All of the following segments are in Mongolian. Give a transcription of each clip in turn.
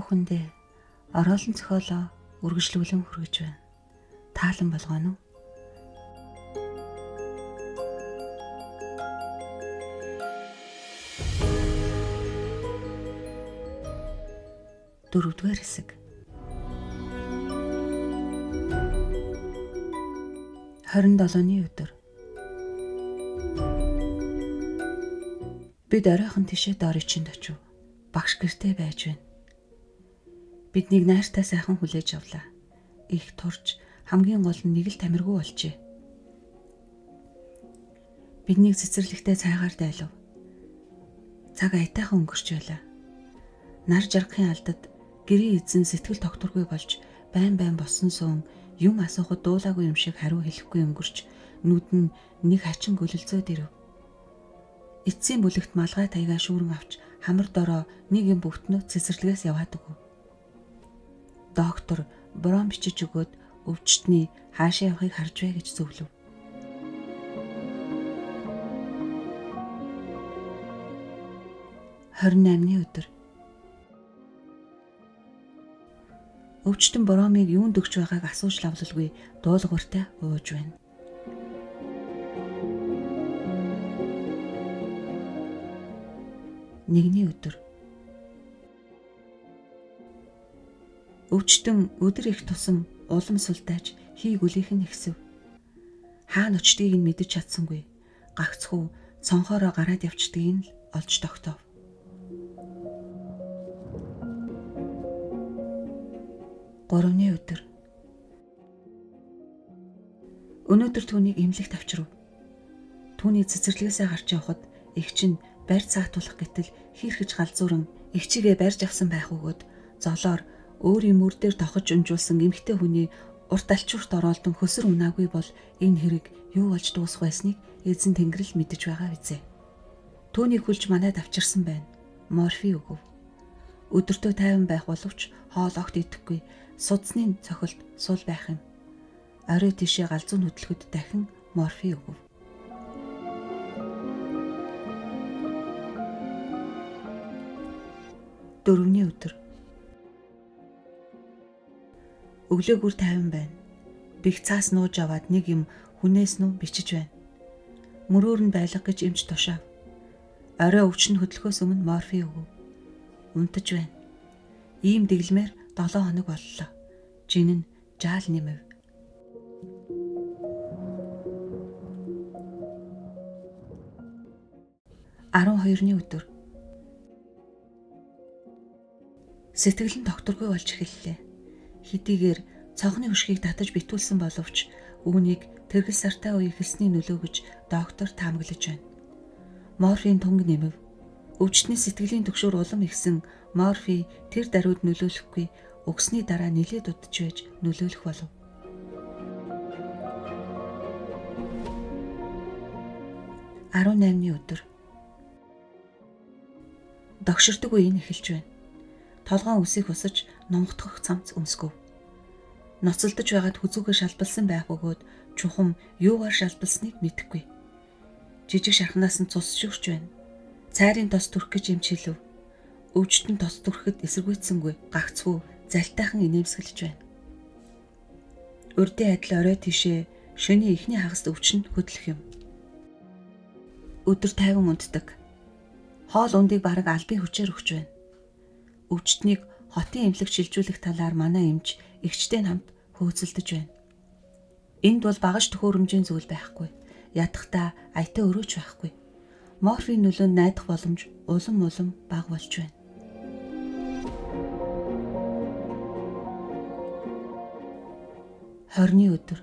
хүндээ ороолон цохиолоо үргэлжлүүлэн хүргэж байна. Таалан болгоно уу? Дөрөвдүгээр хэсэг. 27-ны өдөр. Бид оройхон тишээ дор ичинд очив. Багш гэртээ байж байна. Биднийг найртай сайхан хүлээж авлаа. Их турж хамгийн гол нь нэг л тамиргүй болжээ. Биднийг цэцэрлэгтээ цайгаар дайлав. Цаг аятайхан өнгөрч байлаа. Нар жаргахын алдад гэрийн эзэн сэтгэл тогтворгүй болж байн босон суун юм асуухад дуулаагүй юм шиг хариу хэлэхгүй өнгөрч нүд нь нэг хачин гөлөлцөөд ирэв. Эцсийн бүлэгт малгай таягаа шүүрэн авч хамар дороо нэг юм бүгтнөө цэцэрлэгээс яваад өгөв. Доктор борон бичиж өгөөд өвчтний хаашаа явахыг харж бай гэж зөвлөв. Хорин-8-ны өдөр. Өвчтөн боромыг юунд өгч байгааг асууж лавлалгүй дуулууртай ууж байна. Нэгний өдөр. Өвчтөн өдөр их тусам улам султааж хийг үлийнхэн ихсэв. Хаана очдгийг нь мэдэж чадсангүй. Гагцхүү цонхоороо гараад явчдгийг нь л олж тогтоов. Гуравны өдөр. Өнөөдөр түүнийг эмнэлэгт авчирв. Түүний цэцэрлэгээс гарч явхад эгч нь барьц цаатуулах гэтэл хийрхэж галзууран эгчигээ барьж авсан байх өгөөд золоор өөрийн мөр дээр тохож унжуулсан эмэгтэй хүний урт алчуурт ороолдон хөсөр унаагүй бол энэ хэрэг юу болж дуусах байсныг эзэн Тэнгэр л мэдэж байгаа бизээ. Түүнийг хүлж манайд авчирсан байна. Морфи өгөв. Өдөртөө тайван байх боловч хоол огт идэхгүй, судасны цохилт сул байх юм. Орой тишээ галзуу хөдлөхөд дахин морфи өгөв. Дөрөвний өдөр. Өглөөгүр тайван байна. Бих цаас нууж аваад нэг юм хүнээс нь бичиж байна. Мөрөөр нь байлга гэж эмч тушаав. Орой өвчин хөдлөхөөс өмнө морфи өгөв. Унтаж байна. Ийм дэглэмээр 7 хоног боллоо. Жин нь жаал нэмэв. Арван-2-ны өдөр. Сэтгэл нь докторгүй болж эхэллээ. Хэдийгээр цонхны хөшгийг татаж битүүлсэн боловч үүнийг тэргэл сартай үе эхэлсний нөлөө гэж доктор таамаглаж байна. Морфийн тунг нэмэв. Өвчтний сэтгэлийн түгшүүр улам ихсэн морфи тэр даруйд нөлөөлөхгүй, өгсний дараа нилээд удаж байж нөлөөлөх болов. Арван-8-ны өдөр. Догширдог үе нь эхэлж байна. Толгоон үсийг усаж номготгох цамц өмсгөв. Ноцолдож байгаад хүзүүгээ шалбалсан байх өгөөд чухам юугаар шалбалсныг мэдэхгүй. Жижиг шархнаас нь цус шүрч байна. Цайрын тос түрх гэж эмч хэлв. Өвчтөн тос түрхэхэд эсэргүүцсэнгүй, гагцхүү залтайхан инээмсэглэж байна. Урдын адил орой тишээ шөнийн эхний хагаст өвчнөд хөдлөх юм. Өдөр тайван унтдаг. Хоол ундыг бараг албан хүчээр өгч байна. Өвчтнийг хотын эмнэлэгт шилжүүлэх талаар манай эмч эгчтэй хамт хөөцөлдөж байна. Энд бол багаж төхөөрөмжийн зүйл байхгүй. Ядахтаа аятаа өрөөч байхгүй. Морфийн нөлөөнд найдах боломж улам бага болж байна. Хорны өдөр.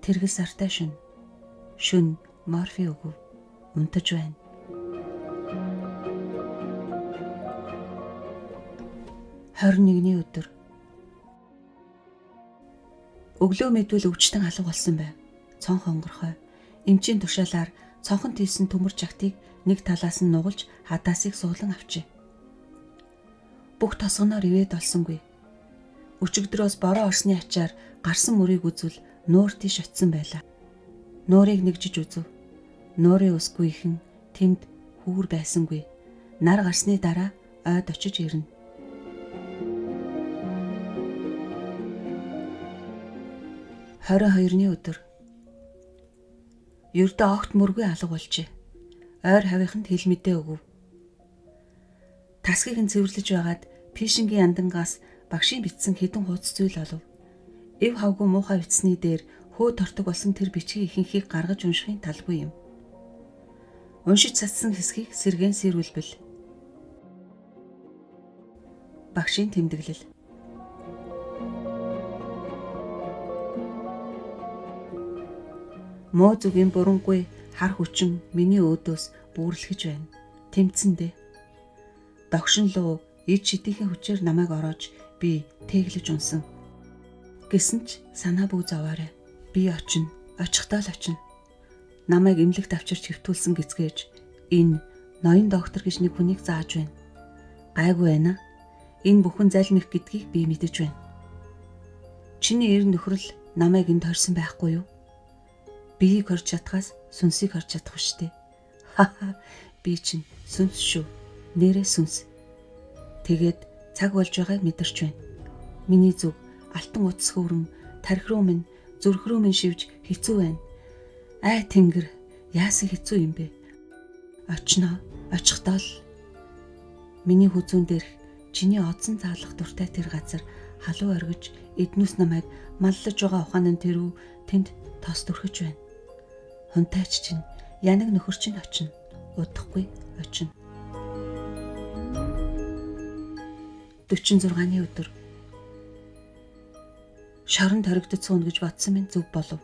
Тэргэл сартай шүн морфи өгөв. Унтаж байна. Хорин-1-ний өдөр. Өглөө мэдвэл өвчтөн алга болсон байв. Цонх онгорхой. Эмчийн тушаалаар цонхон тийсэн төмөр жагтыг нэг талаас нь нугалж хадаасыг суулан авчээ. Бүх тосгоноор ивэд олсонгүй. Өчигдрөөс бороо орсны ачаар гарсан мөрийг үзвэл нуур тийш очисон байлаа. Нуурыг нэгжиж үзв. Нуурын өсгүй ихэн тэнд хүүр байсангүй. Нар гарсны дараа ойд очиж ирнэ. (22-ны өдөр) Ердөө огт мөргүй алга болжээ. Ойр хавийнханд хэл мэдээ өгөв. Тасгийг нь цэвэрлэж байгаад пишингийн яндангаас багшийн бичсэн хэдэн хуудас зүйл олов. Эв хавгүй муухай бичсний дээр хөө тортог болсон тэр бичгийн ихэнхийг гаргаж уншихын талгүй юм. Уншиж цацсан хэсгийг сэргээн сэрүүлбэл. Багшийн тэмдэглэл. Муу зүгийн бурангүй хар хүчин миний өөдөөс бүүрлэхэж байна. Тэмцэндээ. Догшин луу ид шидийнхээ хүчээр намайг ороож би тэглэж унсан. Гэсэн ч санаа бүг зовоорой. Би очино. Очихдоо л очино. Намайг эмнэлэгт авчирч хэвтүүлсэн гэцгээж энэ ноён доктор гэж нэг хүнийг зааж байна. Гайгүй байна. Энэ бүхэн залмих гэдгийг би мэдэж байна. Чиний эр нөхрөл намайг энд хорьсон байхгүй юу? Биеийг хорж чадхаас сүнсийг хорж чадах штэ. Хаха, би чинь сүнс шүү. Нэрээ сүнс. Тэгээд цаг болж байгааг мэдэрч байна. Миний зүг алтан утас хөврөн тархи руу минь зүрх рүү минь шивж хэцүү байна. Ай тэнгэр, яасан хэцүү юм бэ? Очноо, очихдоо л. Миний хүзүүн дээрх чиний одсон заалах дуртай тэр газар халуу оргиж эднүс намайг маллаж байгаа ухаан нь тэрүү тэнд тос дүрхэж байна. Хунтайч чинь янаг нөхөр чинь очино. Удахгүй очино. 46-ны өдөр. Шоронд хоригдсон гэж бодсон минь зүг болов.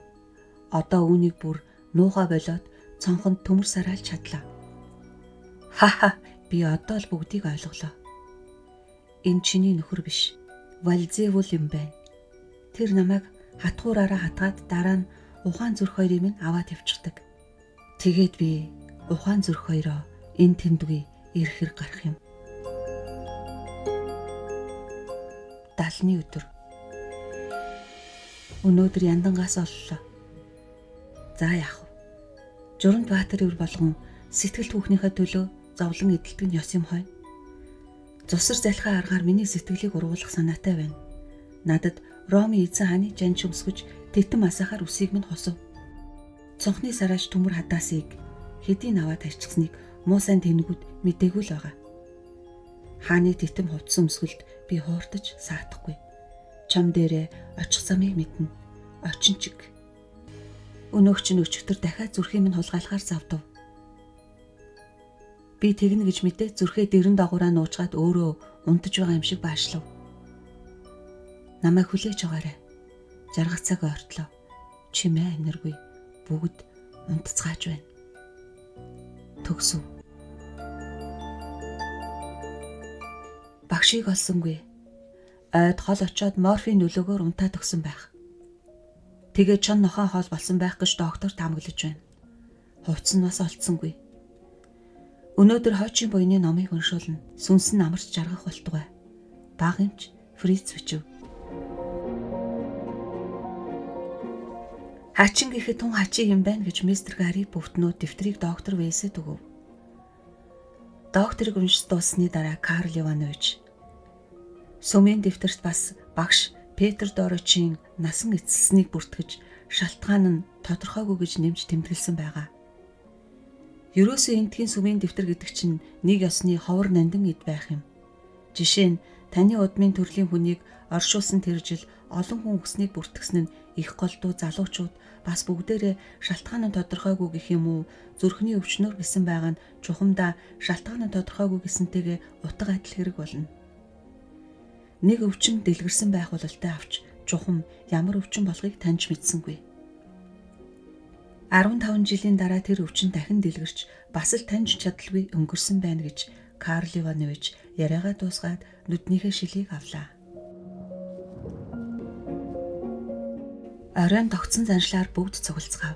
Одоо үүнийг бүр нуугаа болоод цонхонд төмөр сараалж чадлаа. Хаха, би одоо л бүгдийг ойлголоо. Энэ чиний нөхөр биш. Валзевул юм байна. Тэр намайг хатгуураараа хатгаад дараа нь ухаан зүрх хоёрыг минь аваад явчихдаг. Тэгээд би ухаан зүрх хоёроо энэ тэндгүй ирэхэр гарах юм. 70-ны өдөр. Өнөөдөр яндангаас оллоо. За яах вэ? Журамт Баатар өвөр болгон сэтгэл түүхнийхээ төлөө зовлон эдэлдэг нь ёс юм хой. Зусар залхаа аргаар миний сэтгэлийг ургуулах санаатай байна. Надад Ромын эзэн хааны жанч өмсгөж тэтэн масахаар үсийг минь хосов. Цонхны сарааж төмөр хадаасыг хэдийн аваад арчигсныг муу сайн тэнгүүд мэдээгүй л байгаа. Хааны титэм хувцсан өмсгөлд би хуурдаж саадахгүй. Чам дээрээ очих замыг мэднэ. Очин чиг. Өнөөгч нь өчигдөр дахиад зүрхийн минь хулгайлахаар завдав. Би тэгнэ гэж мэдээ зүрхээ дэрэн дагуураа нуучгаад өөрөө унтаж байгаа юм шиг баашлав. Намайг хүлээж аваарай. Жаргах цаг ойртлоо. Чимээ амнэргүй. Бүгд унтцгааж байна. Төгсөв. Багшийг олсонгүй. Ойд хол очоод морфин нөлөөгөөр унтаад өгсөн байх. Тэгээ чон нохоо хоол болсон байх гэж доктор тамаглаж байна. Хувцс нь бас олцсонгүй. Өнөөдөр хойчийн буйны номыг уншуулна. Сүнс нь амарч жаргах болтугай. Баг юмч Фриц бичв. Хачин гэхэд тун хачи юм байна гэж мистер Гарри бүвтнүүд дэвтрийг доктор Вэйсэд өгөв. Докторыг уншиж дууссаны дараа Карл Иванович сүмийн дэвтэрт бас багш Петр Дорочийн насан эцэлсэнийг бүртгэж шалтгаан нь тодорхойгүй гэж нэмж тэмдэглэсэн байгаа. Ерөөсөө энтхийн сүмийн дэвтэр гэдэг чинь нэг ёсны ховор нандин эд байх юм. Жишээ нь таны удмын төрлийн хүнийг оршуулсан тэр жил олон хүн өгснийг бүртгэсэн нь их голдуу залуучууд бас бүгдээрээ шалтгаан нь тодорхойгүй гэх юм уу зүрхний өвчнөр гэсэн байгаа нь чухамдаа шалтгаан нь тодорхойгүй гэсэнтэйгээ утга адил хэрэг болно. Нэг өвчин дэлгэрсэн байх бололтой авч чухам ямар өвчин болохыг таньж мэдсэнгүй. 15 жилийн дараа тэр өвчин дахин дэлгэрч бас л таньж чадалгүй өнгөрсөн байна гэж Карл Иванович яриагаа дуусгаад нүднийхээ шилийг авлаа. Оройн тогтсон заншлаар бүгд цуглацгаав.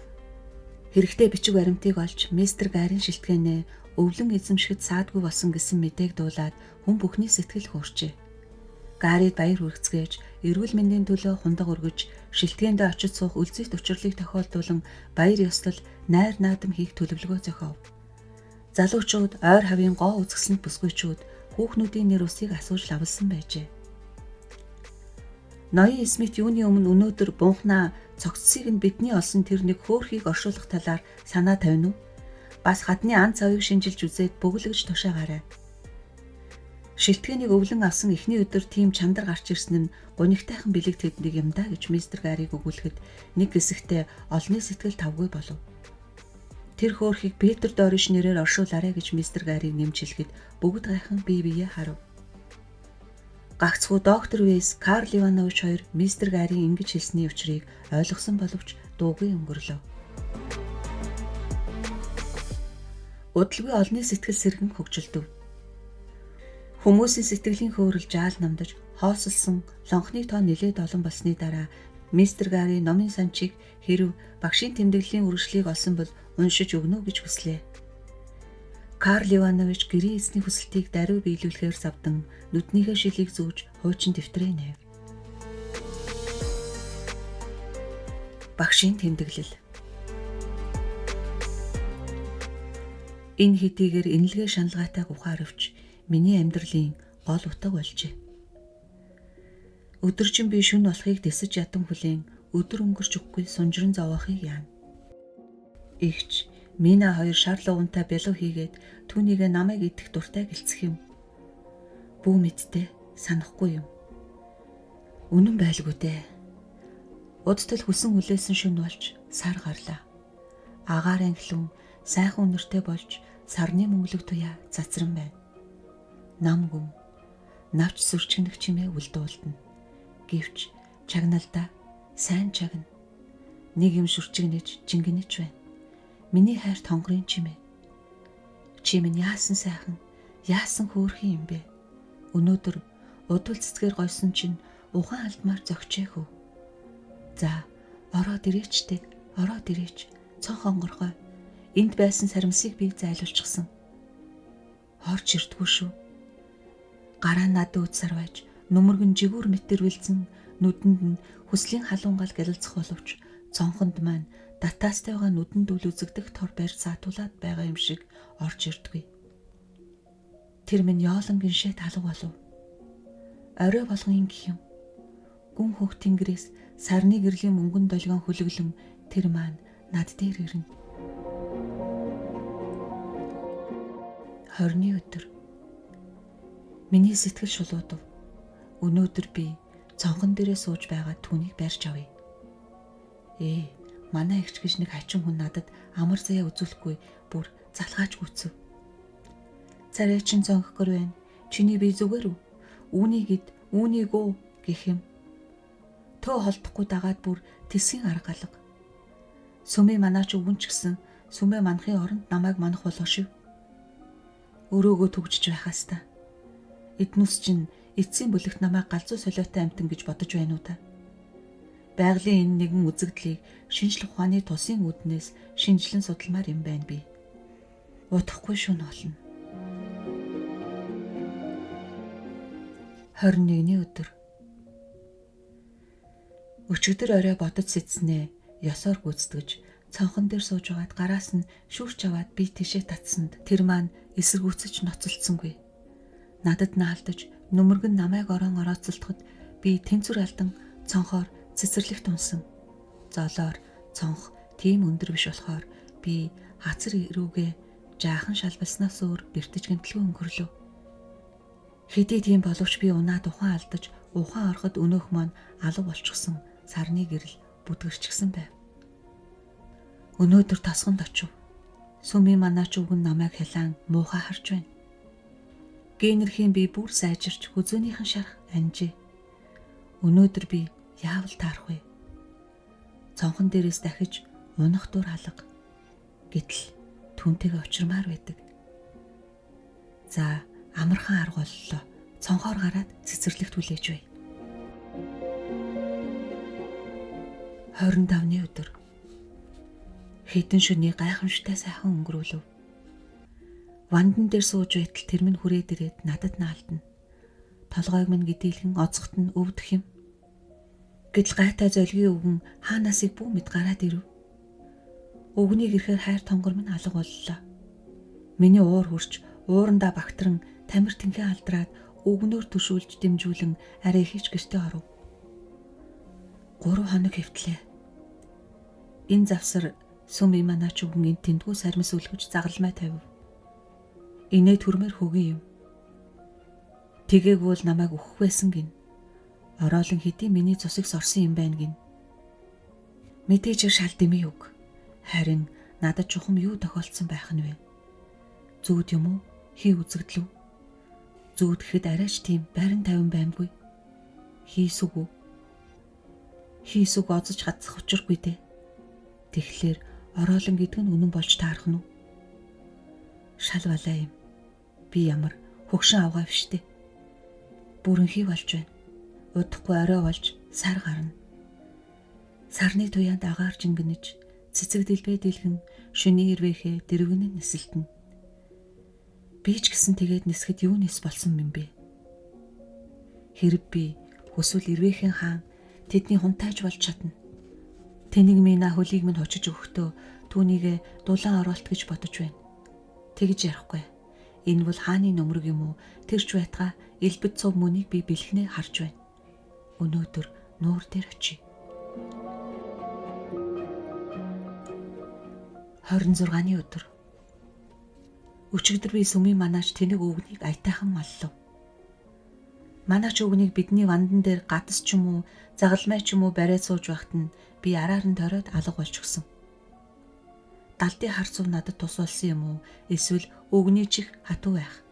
Хэрэгтэй бичиг баримтыг олж мистер Гарийн шилтгээнээ өвлөн эзэмшгэд саадгүй болсон гэсэн мэдээг дуулаад хүн бүхний сэтгэл хөөрчээ. Гарид баяр хүргэцгээж, эрүүл мэндийн төлөө хундаг өргөж, шилтгэндээ очиж суух үлзийт учрлыг тохиолдуулан баяр ёслол найр наадам хийх төлөвлөгөө зохиов. Залуучууд ойр хавийн гоо үзэсгэлэнт бүсгүйчүүд хүүхнүүдийн нэр усыг асууж лавласан байжээ. Ноён Смит юуны өмнө өнөөдөр бунхнаа цогцсыг нь бидний олсон тэр нэг хөөрхийг оршуулах талаар санаа тавина уу? Бас хадны ан цавыг шинжилж үзээд бөглөгж тушаагаарай. Шилтгэнийг өвлөн авсан эхний өдөр тийм чандар гарч ирсэн нь гунигтайхан бэлэг тэднийг юм да гэж мистер Гариг өгүүлэхэд нэг хэсэгтээ олны сэтгэл тавгүй болов. Тэр хөөрхийг Петр Дориш нэрээр оршуулаарай гэж мистер Гариг нэмж хэлэхэд бүгд гайхан бие биеэ харав. Гагцхүү доктор Вейс, Карл Иванович хоёр мистер Гарийн ингэж хэлсний учрыг ойлгосон боловч дуугүй өнгөрлөв. Удалгүй олны сэтгэл сэргэн хөгжилдөв. Хүмүүсийн сэтгэлийн хөөрөл жаал намдаж хоосолсон лонхны тоо нэлээд олон болсны дараа мистер Гари номын санчийг хэрв багшийн тэмдэглэлийн үргэлжлэлийг олсон бол уншиж өгнө гэж хүслээ. Карл Иванович гэрийн эзний хүсэлтийг даруй биелүүлэхээр завдан нүднийхээ шилийг зүүж хуучин дэвтрээ нэв. Багшийн тэмдэглэл. Энэ хэдийгээр энэлгээ шаналгаатай ухаар өвч миний амьдралын гол утга болжээ. Өдөржин би шөнө болохыг дэсэж ятан хүлээн өдөр өнгөрч өгөхгүй сунжран зовоохыг яана. Игч Мина хоёр шаарлуугантай бялуу хийгээд түүнийгээ намайг идэх дуртай гэлцэх юм. Бүү мэдтэй санахгүй юм. Үнэн байлгүй дээ. Удтал хүсэн хүлээсэн шөнө болж сар гарлаа. Агаар анхлун сайхан үнэртэй болж сарны мөнгөлөг туяа цацран байна. Намгүм навч сүрчгэнэх чимээ үлдуулдана. Гэвч чагналдаа сайн чагна. Нэг юм сүрчгэнэж жингэнэж байна. Миний хайр тонгорын чимээ. Чи минь яасан сайхан, яасан хөөрхөн юм бэ? Өнөөдөр удвал цэцгээр гойсон чинь ухаан алдмаар зөгчээх үү? За, ороод ирээчтэй, ороод ирээч. Цонх онгорхой. Энд байсан сарамсыг би зайлуулчихсан. Орж ирдгүй шүү. Гараа над үүд сарвайж, нүмергэн жигүүр мэтэр вэлзэн, нүдэнд нь хүслийн халуунгаал гялалцах боловч цонхонд маань татаастайгаа нүдэнд үл үзэгдэх тор барь саатуулаад байгаа юм шиг орж ирдгүй. Тэр минь яолон гиншээ талуу болов. Орой болгон гэх юм. Гүн хөх тэнгэрээс сарны гэрлийн мөнгөн долгион хүлэглэн тэр маань над дээр ирнэ. 20-ны өдөр. Миний сэтгэл шулуудав. Өнөөдөр би цонхон дээрээ сууж байгаа түүнийг барьж авъя. Манай эгч гэж нэг хачин хүн надад амар заяа үзүүлэхгүй бүр залгааж гүцв. Царай чин цонхгөр байна. Чиний бие зүгээр үү? Үүнийг ид, үүнийг үү гэх юм. Төө холдохгүй дагаад бүр тэсгийн арга галга. Сүмээ манаач өвгөн ч гэсэн сүмээ манахын оронд намайг манах болоо шив. Өрөөгөө түгжиж байхаас та. Эднүс чинь эцсийн бүлэгт намайг галзуу солиотой амтан гэж бодож байна уу та? Байгалийн энэ нэгэн үзэгдлийг шинжлэх ухааны тусын үүднээс шинжлэн судалмаар юм байна би. Удахгүй шүн болно. 21-ний өдөр. Өчигдөр орой бодож сэдснээ ёсоор гүйцэтгэж цонхон дээр сууж байгаад гараас нь шүүрч аваад би тийшээ татсанд тэр маань эсэргүүцэж ноцолдсонгүй. Надад наалдаж нүмергэн намайг орон орооцолдоход би тэнцвэр алдан цонхоор цэцэрлэгт унсан. Золоор цонх тийм өндөр биш болохоор би хацар ирүүгээ жаахан шалбалснаас өөр бэртэж гэмтэлгүй өнгөрлөв. Хэдий тийм боловч би унаад ухаан алдаж ухаан ороход өнөөх маань алга болчихсон сарны гэрэл бүдгэрчгсэн байв. Өнөөдөр тосгонд очив. Сүмийн манаач өвгөн намайг хялаан муухай харж байна. Генерхийн би бүр сайжирч хүзөөнийхэн шарах анжээ. Өнөөдөр би яавал таарах вэ? Цонхон дээрээс дахиж унах дур алга. Гэтэл түүнтэйгээ очирмаар байдаг. За, амархан арга боллоо. Цонхоор гараад цэцэрлэгт хүлээж бай. 25-ны өдөр. Хэдэн шөний гайхамшигтай сайхан өнгөрүүлв. Вандан дээр сууж байтал тэр минь хүрээд ирээд надад наалдана. Толгойг минь гэдийлхэн оцгот нь өвдөх юм. Гэтэл гайтай золгийн өвгөн хаанасыг бүү мэд гараад ирв. Өвгнийг ирэхээр хайр тонгор минь алга боллоо. Миний уур хурч уурандаа багтран тамир тэнхээ алдраад өгнөөр төшүүлж дэмжүүлэн арай хийж гэртээ оров. 3 хоног хэвтлээ. Энэ завсар сүм иманаач өгөн энэ тэндгүү сармис үлгэж загалмай тавив. Инээ төрмөр хөгийн юм. Тэгээгүүл намайг өөх байсан гин. Ороолон хэдий миний цусыг сорсон юм байна гин. Мэдээж шал дэмий үг. Харин надад чухам юу тохиолдсон байх нь вэ? Зүуд юм уу? Хий үзэгдлүү? Зүуд гэхэд арайч тийм барин тавин баймгүй. Хийсүг үү? Хийсүг озож хацах учиргүй дээ. Тэгэхээр ороолон гэдэг нь үнэн болж таарах нь уу? Шал балаа юм. Би ямар хөгшин авгаа биштэй. Бүрэнхий болж байна. Удахгүй орой болж сар гарна. Сарны туяанд агаар жингэнэж, цэцэг дэлбээ дэлгэн, шөний ирвэхээ дэрвгэн нисэлтэн. Би ч гэсэн тэгээд нисгэд юу нис болсон юм бэ? Хэрэг би хүсвэл ирвэхийн хаан тэдний хунтайж болж чадна. Тэнийг минь хөлийг минь хочиж өгөхдөө түүнийгэ дулаан оруулт гэж бодож байна. Тэгж ярихгүй. Энэ бол хааны нөмрөг юм уу? Тэрч байтгаа элбэд цуг мөнийг би бэлхнээ харж байна. Өнөөдөр нуур дээр очие. 26-ны өдөр. Өчигдөр би сүмийн манаач тэнэг өвгнийг аятайхан маллав. Манаач өвгнийг бидний вандан дээр гатас ч юм уу, загалмай ч юм уу бариад сууж байхад нь би араар нь тороод алга болж өгсөн. Далдын хар цув надад тус болсон юм уу? Эсвэл өвгний чих хатуу байх.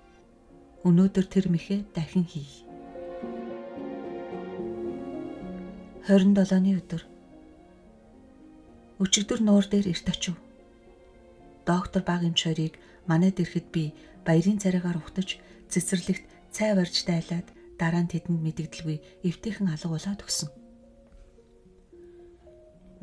Өнөөдөр тэр мэхээ дахин хий. 27-ны өдөр. Өчигдөр нуур дээр эрт очив. Доктор баг эмч хоёрыг манайд ирэхэд би баярын царайгаар ухтаж цэцэрлэгт цай барьж дайлаад дараа нь тэдэнд мэдэгдэлгүй эвтэйхэн алга болоод өгсөн.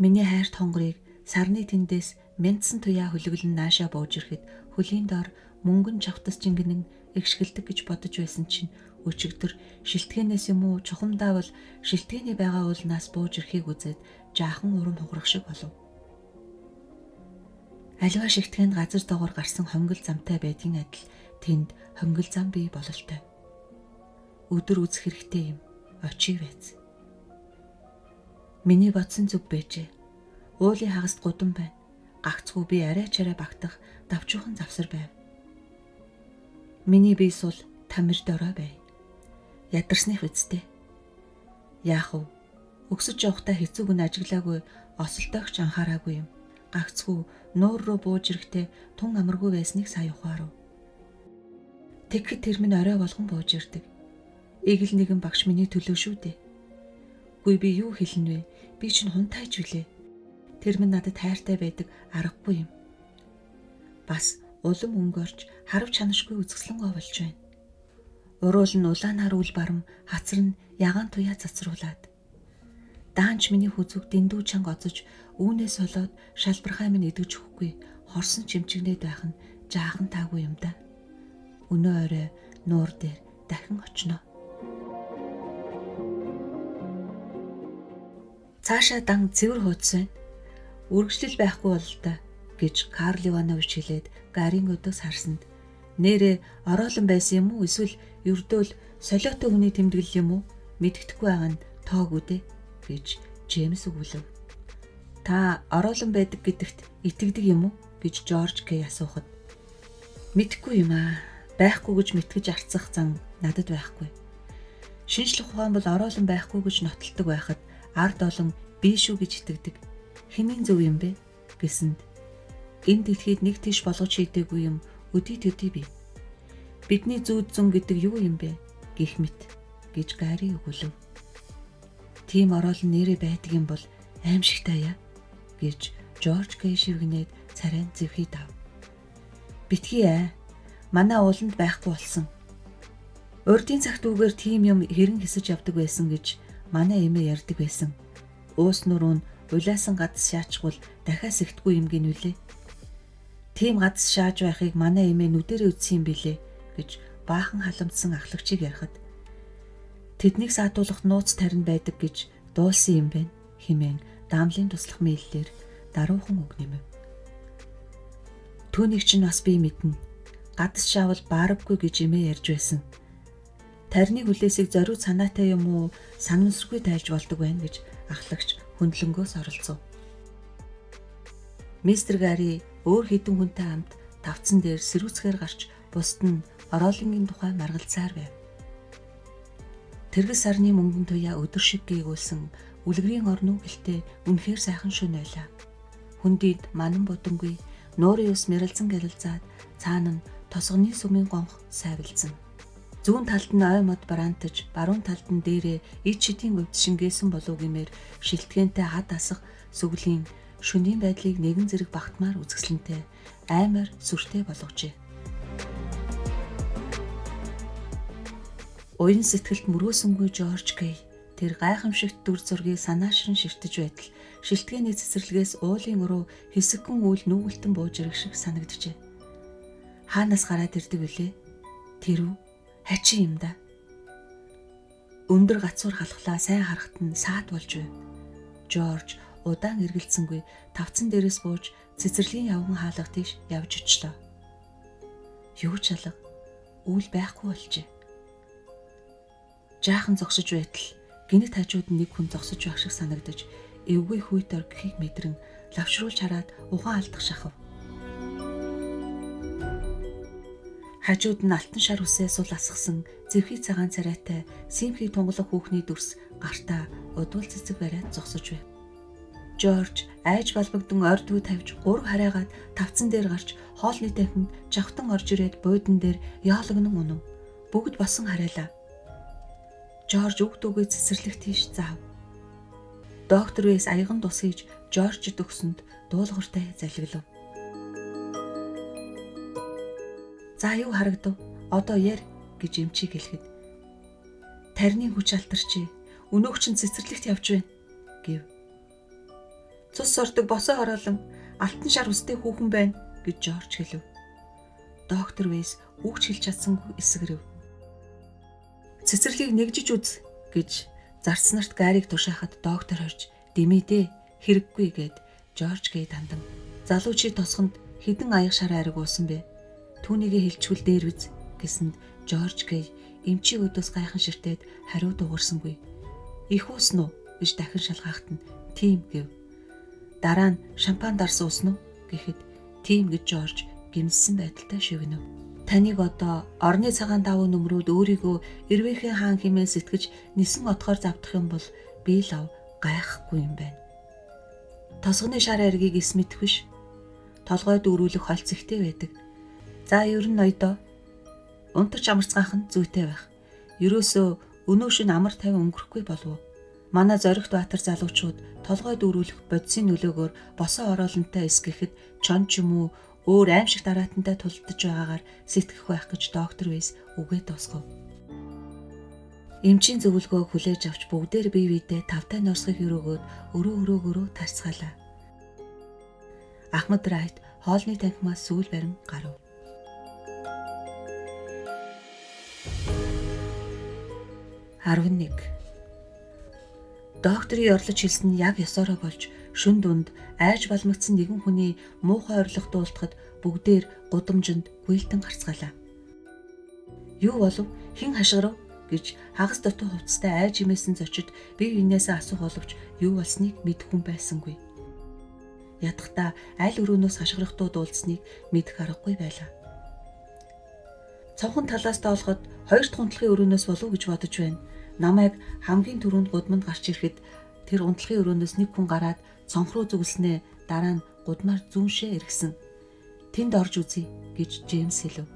Миний хайрт хонгорыг сарны тэндээс мяндсан туяа хөлөглөн наашаа бууж ирэхэд хөлийн доор мөнгөн чавтас жингэнэн эгшгэлдэг гэж бодож байсан чинь өчигдөр шилтгэнээс юм уу чухамдаа бол шилтгэний байгаа уулнаас бууж ирэхийг үзээд жаахан урам хугарах шиг болов. Аливаа шигтгэнд газар доогоор гарсан хонгил замтай байдгийн адил тэнд хонгил зам бий бололтой. Өдөр үзэх хэрэгтэй юм. Очий байц. Миний бодсон зүг байжээ. Уулын хагаст гудам байна. Гагцгүй би арай чарай багтах давчуухан завсар байв. Миний бие сул тамир дорой бай. Ядарсных үсттэй. Яах вэ? Өксөж явахдаа хэцүүг нь ажиглаагүй, осолтойгч анхаараагүй юм. Гагцгүй нуур руу бууж ирэхдээ тун амаргүй байсныг сайн ухаарав. Тэгэхэд тэр минь орой болгон бууж ирдэг. Эгэл нэгэн багш миний төлөө шүү дээ. Гүй би юу хэлнэ вэ? Би чинь хунтайж үлээ. Тэр минь надад хайртай байдаг аргагүй юм. Бас улам өнгөрч харав чанашгүй үзэсгэлэнгой болж байна. Уруул нь улаанаар үл барам хацар нь ягаан туяа цацруулаад. Даанч миний хүзүүг дэндүү чанга оцож үүнээс болоод шалбархай минь идэж өгөхгүй хорсон чимчигнээд байх нь жаахан таагүй юм да. Өнөө орой нуур дээр дахин очно. Цаашаа дан цэвэр хуудсан. Үргэлжлэл байхгүй бол та гэж Карл Иванович хэлээд Гарийн өдөөс харсанд нэрээ ороолон байсан юм уу эсвэл ердөөл солиотой хүний тэмдэглэл юм уу мэддэхгүй байгаа нь тоогүй дээ гэж Джеймс өгүүлв. Та ороолон байдаг гэдэгт итгэдэг юм уу гэж Жорж Кей асуухад мэдхгүй юм аа. Байхгүй гэж мэтгэж арцах зан надад байхгүй. Шинжлэх ухаан бол ороолон байхгүй гэж нотолдог байхад ард олон би шүү гэж итгэдэг. Хинийн зөв юм бэ гэсэнд энэ дэлхийд нэг тийш болгож хийдэггүй юм өдий төдий бий. Бидний зүүд зүүн гэдэг юу юм бэ гэх мэт гэж Гари өгүүлв. Тийм ороолон нэрээ байдаг юм бол аимшигтай яа гэж Жорж Кей шивгнээд царайн зэвхий дав. Битгий аа. Манай ууланд байхгүй болсон. Урдын цагт үгээр тийм юм хэрэн хэсэж явдаг байсан гэж манай эмээ ярьдаг байсан. Уус нуруу нь улаасан гадас шаачгал дахиас ихтгүй юм гин үлээ. Тийм гадас шааж байхыг манай эмээ нүдэрээ үзсэн юм билээ гэж баахан халамтсан ахлагчийг ярихад тэднийг саатуулах нууц тарин байдаг гэж дуулсан юм байна хэмээн даамлын туслах мэйллэр даруухан үг нэмэв. Түүнийг чинь бас би мэднэ. гадас шаавал баарабгүй гэж имээ ярьж байсан. Тарны хүлээсийг зориуд санаатай юм уу, санамсаргүй тайлж болдог байна гэж ахлагч хөндлөнгөөс оролцов. Мистер Гари өөр хэдэн хүнтэй хамт тавцан дээр сэрүүцгээр гарч бусд нь ороолынгийн тухай маргалцаар байв. Тэргэл сарны мөнгөн туяа өдөр шиг гээгүүлсэн үлгэрийн орнуу гэлтэй үнэхээр сайхан шөнө байлаа. Хүндийд манан будангүй нуурын ус мэрэлзэн гялалзаад цаана нь тосгоны сүмийн гонх сайвалцсан. Зүүн талд нь ой мод бараантаж, баруун талд нь дээрээ ид шидийн өвд шингээсэн болов гэмээр шилтгэнтэй хад асах сүглийн шөнийн байдлыг нэгэн зэрэг багтмаар үзэсгэлэнтэй аймаар сүртэй болгожээ. Уян сэтгэлд мөрөөсөнгүй Жорж Кей тэр гайхамшигт дүр зургийг санаашран ширтэж байтал шилтгэний цэцэрлэгээс уулын өрөө хэсэгхэн үйл нүүгэлтэн бууж ирэх шиг санагджээ. Хаанаас гараад ирдэг вүлээ? Тэр үү? Хачин юм да. Өндөр гацуур халахлаа сайн харахад нь саад болж байв. Жорж удаан эргэлцсэнгүй тавцан дээрээс бууж цэцэрлэгийн явган хаалга тийш явж очлоо. Юу ч алга үйл байхгүй болжээ. Жаахан зогсож байтал гинэт хажууд нэг хүн зогсож байх шиг санагдаж эвгүй хүйт оргихийг мэдрэн лавшруулж хараад ухаан алдах шахав. Хажууд нь алтан шар үсээ сул асгасан зэвхий цагаан царайтай симхий тунгалах хүүхний дүрс гартаа удвал цэцэг бариад зогсож байв. Жорж айж балбагдсан ойр дүү тавьж гур хараагаад тавцан дээр гарч хоолны танхимд жавхтан орж ирээд буудан дээр яалагнан унав. Бүгд босон харайлаа. Жорж үг дүүгээ цэцэрлэг тийш заав. Доктор Вэйс аяган тус хийж Жоржид өгсөнд дуулууртай залгилав. За юу харагдав? Одоо яар гэж эмчийг хэлэхэд тарны хүч алтарчээ. Өнөөгч нь цэцэрлэгт явж байна гэв. Цус сордог босоо хороолон алтан шар үстэй хүүхэн байна гэж Жорж хэлв. Доктор Вэйс үгч хэлж чадсангүй эсгэрэв. Цэцэрлэгийг нэгжиж үз гэж зарцнарт Гариг тушаахад доктор хорж дэмэдэ хэрэггүй гэд Жорж Кей дандан. Залуу чи тосгонд хідэн аяг шар ариг уусан бэ? Түүнийгээ хэлчихвэл дээр үз гэсэнд Жорж Кей эмчийн өдөөс гайхан ширтээд хариу дуурсангүй. Их уусан уу гэж дахин шалгаахад нь тийм гэв. Дараа нь шампан дарсан уусан уу гэхэд тийм гэж Жорж гимссэн байдалтай шивгэнэв. Таныг одоо орны цагаан давуу нөмрүүд өөрийгөө Эрвэхийн хаан хэмээн сэтгэж нисэн отохоор завдах юм бол би лав гайхгүй юм байна. Тосгоны шар аргийг эс мэдэх биш. Толгой дүүрүүлэх холц ихтэй байдаг. За ер нь ноёдоо унтарч амарцгаах нь зүйтэй байх. Ерөөсөө өнөө шин амар тайван өнгөрөхгүй болов. Манай зоригт баатар залуучууд толгой дүүрүүлэх бодисын нөлөөгөөр босоо ороолонтой эс гэхэд чон ч юм уу өөр аимшиг дараатантай тулдаж байгаагаар сэтгэх байх гэж доктор Вэйс үгээ дуусгав. Эмчийн зөвлөгөөг хүлээж авч бүгдээр бие биедээ тавтай норсхыг өрөөгөөд өрөө тарцгаалаа. Ахмад Райт хоолны танхимаас сүүл барин гарав. Докторын орлож хэлсэн нь яг ёсороо болж шүн дунд айж балмагдсан нэгэн хүний муухай орлох дуулахад бүгдээр гудамжинд гүйлтэн гарцгаалаа. Юу болов? Хэн хашгирав гэж хагас дотоо хувцастай айж имээсэн зочид бие биенээсээ асуух боловч юу болсныг мэдэх хүн байсангүй. Ядахта аль өрөөнөөс хашгирахтуу дуулсныг мэдэх аргагүй байлаа. Цонхон талаас доолоход хоёр дахь унтлагын өрөөнөөс болов гэж бодож байна. Намайг хамгийн түрүүнд гудамд гарч ирэхэд тэр унтлагын өрөөнөөс нэг хүн гараад цонх руу зүгэлснээ дараа нь гудмаар зүүншээ эргэсэн. Тэнд орж үзье гэж Джеймс хэлв.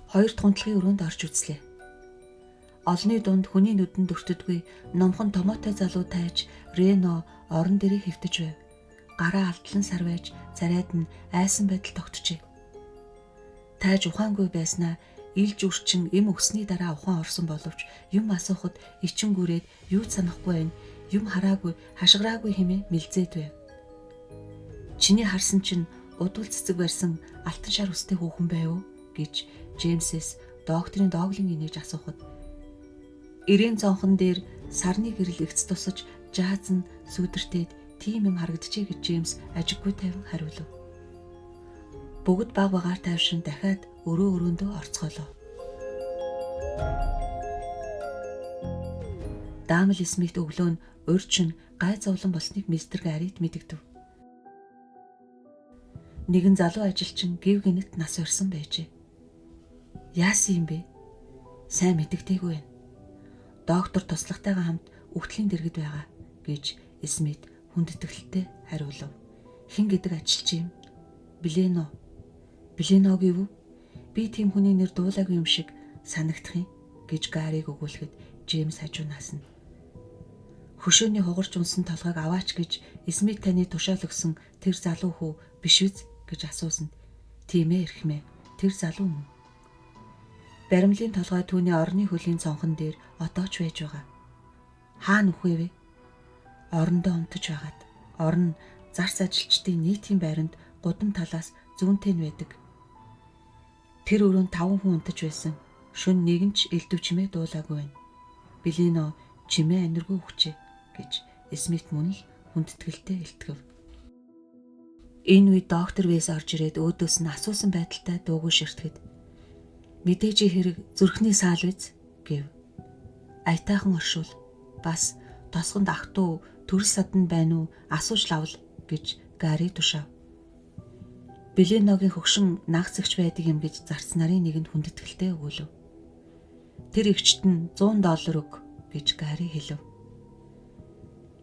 Хоёр дахь унтлагын өрөөнд орж үзлээ. Олны дунд хүний нүдэнд өртөдгүй номхон томоотой залуу тайж Рено орон дээрээ хэвтэж байв. Гараа алтлан сар байж царайд нь айсан байдал тогтжээ. Тайж ухаангүй байснаа илж үрчин эм өгсний дараа ухаан орсон боловч юм асуухад ичин гүрээд юу ч санахгүй байна. Юм хараагүй, хашгираагүй хэмээн мэлзээд байв. Чиний харсан чинь удвал цэцэг барьсан алтан шар үстэй хүүхэн байв уу гэж Джеймсээс докторын дооглын инээж асуухад эрийн цонхон дээр сарны гэрэл эгц тусаж жааз нь сүдэртээд тийм юм харагджээ гэж Джеймс ажиггүй тайван хариулв. Бүгд баг багаар тайвшин дахиад өрөөндөө орцгоолоо. Даамл Смит өглөө нь урьдчилан гай зовлон болсныг мистер Гаррид мэдэгдэв. Нэгэн залуу ажилчин гів гинэт нас орсон байжээ. Яасан юм бэ? Сайн мэдэгдээгүй байна. Доктор туслахтайгаа хамт үхтлийн дэргэд байгаа гэж Смит хүндэтгэлтэй хариулав. Хэн гэдэг ажилчин юм? Билено. Биленог юу? Би тийм хүний нэр дуулаагүй юм шиг санагдах юм гэж Гарриг өгүүлэхэд Джеймс хажуунаас нь хөшөөний хугарч унсан толгойг аваач гэж Смит таны тушаал өгсөн тэр залуу хүү биш үз гэж асуусанд тийм ээ эрхмээ тэр залуу мөн. Баримлын толгой түүний орны хөлийн цонхон дээр отооч байж байгаа. Хаана үхвэ вэ? Орондоо унтаж байгаад. Орон зарц ажилчдын нийтийн байранд гудам талаас зүүнтэй нь байдаг. Тэр өрөөнд 5 хүн унтаж байсан. Шөнө нэгэн ч элдв чимээ дуулаагүй байна. Билено чимээ аниргүй хүчээ гэж Смит мөн л хүндэтгэлтэй илтгэв. Энэ үед доктор Вэс орж ирээд өөдөөс нь асуусан байдалтай дуугүй ширтгэд мэдээж хэрэг зүрхний саал биз гэв. Аятайхан оршуул. Бас тосгонд ах トゥ төрөл садан байна уу? Асууж лавл гэж Гарри тушаав. Биленогийн хөгшин нагцэгч байдаг юм гэж зарц нарын нэгэнд хүндэтгэлтэй өгүүлв. Тэр эгчт нь $100 өг гэж Гарри хэлв.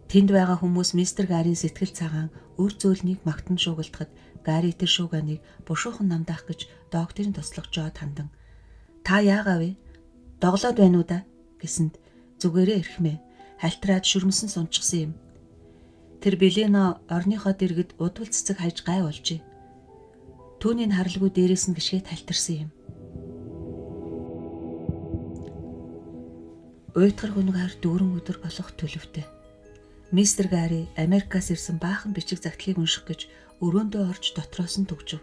Тэнд байгаа хүмүүс мистер Гаррийн сэтгэл цагаан өр зөөлнийг магтан шуугилдахад Гарри тэр шууганыг бушуухан намдаах гэж докторын туслах Жод хандан та яагаа вэ? Доглоод байна уу да гэсэнд зүгээрээ эрхмээ хальтраад шүрмсэн сунчихсан юм. Тэр Билено орныхоо дэргэд удвал цэцэг хайж гай болжээ. Түүний харалгүй дээрээс нь гიშгээд халтарсан юм. Уйтгар хүнгээр 4 өдөр болох төлөвтэй. Мистер Гарри Америкаас ирсэн баахан бичиг загтлыг унших гэж өрөөндөө орж дотроос нь төгжөв.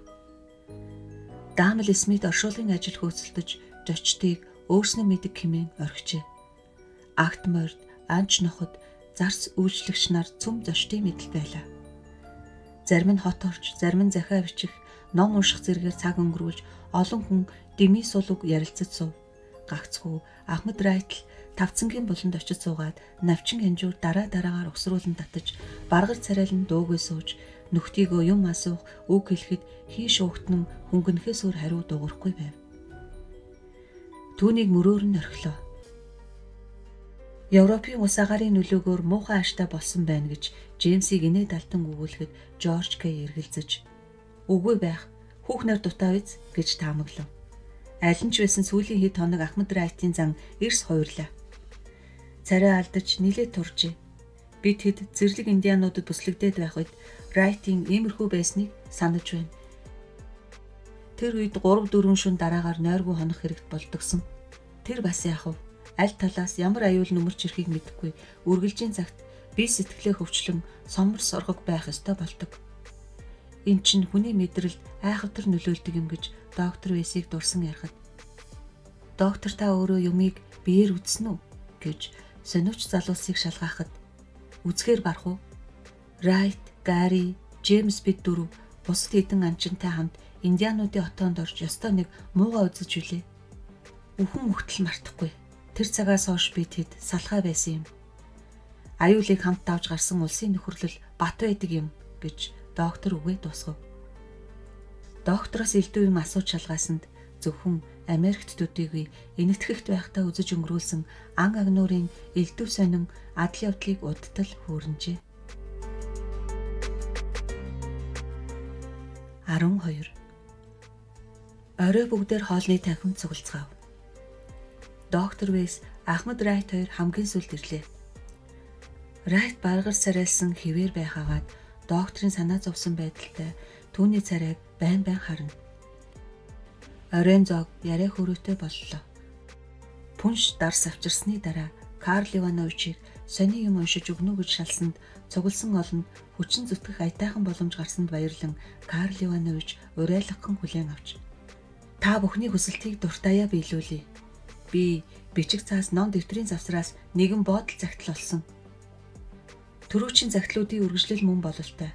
Даамл Смит оршуулгын ажил хөөцөлдөж зочдыг өөрснөө мэдэг хэмээн орхижээ. Акт морд, анч ноход, зарц үйлчлэгч нар цөм зочдын мэдэл байлаа. Зарим нь хот орж, зарим нь захиа бичих, ном унших зэрэгээр цаг өнгөрүүлж, олон хүн дэмий сулуг ярилцаж сув. Гагцхүү Ахмад Райтл тавцангийн буланд очиж суугаад навчин ханжуур дараагаар угсруулан татаж, баргар царайлан дуугүй сууж, нөхдийгөө юм асуух, үг хэлэхэд хий шуугтнан хөнгөнөхөөс өөр хариу дуурахгүй байв. Түүнийг мөрөөр нь орхилоо. Европын ус агаарын нөлөөгөөр муухай ааштай болсон байна гэж Джеймсийг инээд алтан өгүүлэхэд Жорж Кей эргэлзэж үгүй байх, хүүхнээр дутаа биз гэж таамаглав. Аль нь ч байсан сүүлийн хэд хоног Ахмад Райтийн зан эрс хойрлаа. Царай алдаж нилээ туржээ. Бид хэд зэрлэг индиануудад бүслэгдээд байх үед Райтийн иймэрхүү байсныг санаж байна. Тэр үед 3-4 шөнө дараагаар нойргүй хонох хэрэгт болдгсон. Тэр бас яах вэ? Аль талаас ямар аюул нөмөрч ирэхийг мэдэхгүй үргэлжийн цагт бие сэтгэлээ хөвчлөн сомор соргог байх ёстой болдог. Энд чинь хүний мэдрэлд айхавтар нөлөөлдөг юм гэж доктор Вэсийг дурсан ярихад доктор та өөрөө юмыг биеэр үзсэн үү гэж сониуч залуусыг шалгаахад үзгээр барах уу? Райт, Гарри, Джеймс бид дөрөв бусад хэдэн анчинтай хамт индиануудын отоонд орж ёстой нэг муугаа үзэж үлээ. Үхэн мөхтөл мартахгүй. Тэр цагаас хойш бид хэд салхай байсан юм. Аюулыг хамт давж гарсан улсын нөхөрлөл бат байдаг юм гэж доктор үгээ дуусгав. Доктороос элдв юм асууж шалгаасанд зөвхөн Америкт төдийгүй энэтхэгт байхдаа үзэж өнгөрүүлсэн ан агнуурын элдв сонин адал явдлыг удтал хүүрнжээ. 12. Орой бүгдээр хоолны танхимд цуглацгаав. Доктор Вэс Ахмад Райт хоёр хамгийн сүүлд ирлээ. Райт баргар царайлсан хിവэр байхаагаад докторын санаа зовсон байдалтай түүний царайг байн харна. Оройн зог яриа хөрөөтэй боллоо. Пүнш дарс авчирсны дараа Карл Ивановичийг сони юм уншиж өгнө гэж шалсанд цугласан олонд хүчин зүтгэх аятайхан боломж гарсанд баярлан Карл Иванович урайлахын хүлээн авч та бүхний хүсэлтийг дуртаяа биелүүлье. Би бичиг цаас ном дэвтрийн завсраас нэгэн боодол загтал олсон. Төрүүчийн загтлуудын үргэлжлэл мөн бололтой.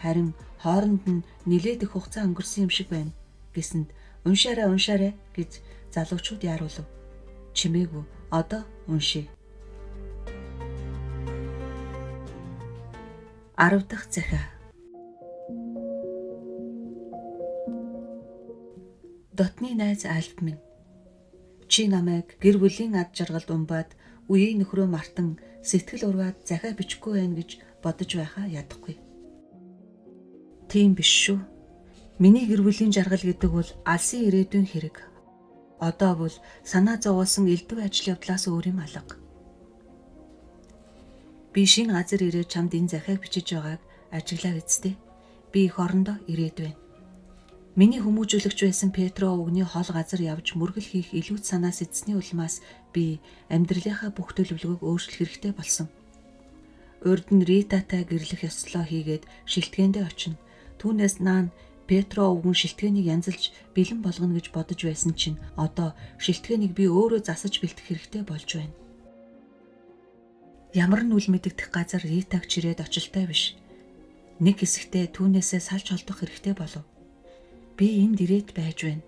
Харин хооронд нь нилээд их хугацаа өнгөрсөн юм шиг байна гэсэнд уншаарай гэж залуучууд яаруулв. Чимээгүй, одоо уншия. 10 дахь захиа. Дотны найз Альб минь. Чи намайг гэр бүлийн ад жаргалд умбаад үеийн нөхрөө мартан сэтгэл урваад захиа бичихгүй байх гэж бодож байхаа ядахгүй. Тийм биш шүү. Миний гэр бүлийн жаргал гэдэг бол алсын ирээдүйн хэрэг. Одоо бол санаа зовоосон элдв ажил явдлаас өөр юм алга. Би шинэ газар ирээд чамд энэ захиаг бичиж байгааг ажиглаа эцтэй. Би их орондоо ирээд байна. Миний хүмүүжүүлэгч байсан Петро өвгний хол газар явж мөргөл хийх илүүц санаа сэтсний улмаас би амьдралынхаа бүх төлөвлөгөөг өөрчлөх хэрэгтэй болсон. Урд нь Ритатай гэрлэх ёслоо хийгээд шилтгэндээ очино. Түүнээс наан Петро өвгөн шилтгэнийг янзалж бэлэн болгоно гэж бодож байсан чинь одоо шилтгэнийг би өөрөө засаж бэлтгэх хэрэгтэй болж байна. Ямар нь үл мэдэгдэх газар Ритаг чирээд очилтой биш. Нэг хэсэгтээ түүнээсээ салж холдох хэрэгтэй болов. Би энд ирээд байж байна.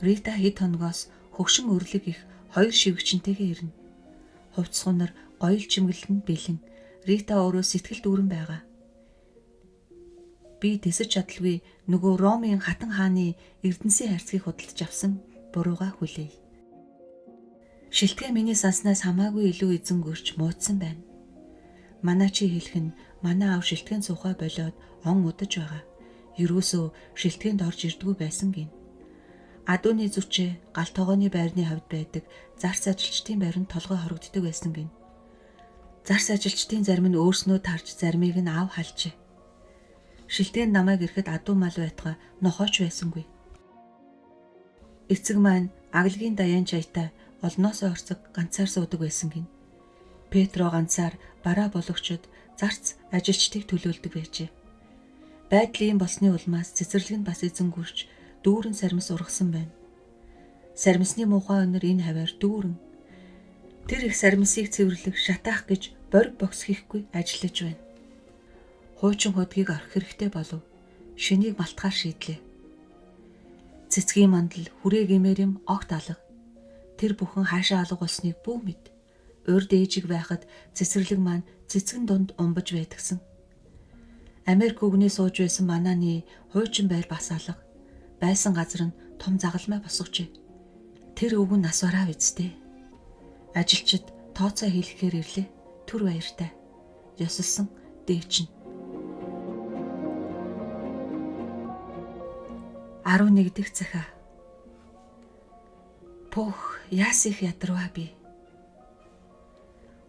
Рита хэд хоногоос хөгшин өрлөг их 2 шивгчэнтэйгээ ирнэ. Хувцсгунаар гоёл чимгэлэн бэлэн. Рита өөрөө сэтгэл дүүрэн байгаа. Би тэсэж чадалгүй нөгөө Ромын хатан хааны Эрдэнэсийн хайрцгийг худалдаж авсан бурууга хүлээе. Шилтгэн миний санснаас хамаагүй илүү эзэнгөрч муудсан байна. Манай чи хэлэх нь манай аав шилтгэн цухаа болоод он удаж байгаа. Ерөөсөө шилтгэнд орж ирдгүй байсан гин. Адууны зүчээ гал тогооны байрны хавьд байдаг зарц ажилчдын байранд толгой хорогддог байсан гин. Зарц ажилчдын зарим нь өөрснөө тарж заримыг нь аав халжээ. Шилтгэнд намайг ирэхэд адуу мал байтугай нохооч байсангүй. Эцэг маань аглагийн даяан чаятай олноосоо орцог ганцаар суудаг байсан гин. Петро ганцаар бараа бологчод зарц ажилчдыг төлөөлдөг байжээ. Байдлын болсны улмаас цэцэрлэг нь бас эзэнгүрч дүүрэн сармис ургасан байна. Сармисны муухай өнөр энэ хаваар дүүрэн. Тэр их сармисыг цэвэрлэх, шатаах гэж бориг бокс хийхгүй ажиллаж байна. Хуучин хөдгийг орох хэрэгтэй болов. Шэнийг малтахаар шийдлээ. Цэцгийн мандал, хүрээ гэмээр юм огт алга. Тэр бүхэн хаашаа алга болсныг бүү мэд. Урд ээжиг байхад цэцэрлэг маань цэцгэн дунд умбаж байдгсан. Америк үгнээ сууж байсан манааны хуучин байр бас алга. Байсан газар нь том загалмай босгожээ. Тэр өвгөн нас бараа үсттэй. Ажилчид тооцоо хийлгэхээр ирлээ. Түр баяртай. Ёсолсон дээчин. 11 дахь захиа. Пөх, яас их ядарваа би.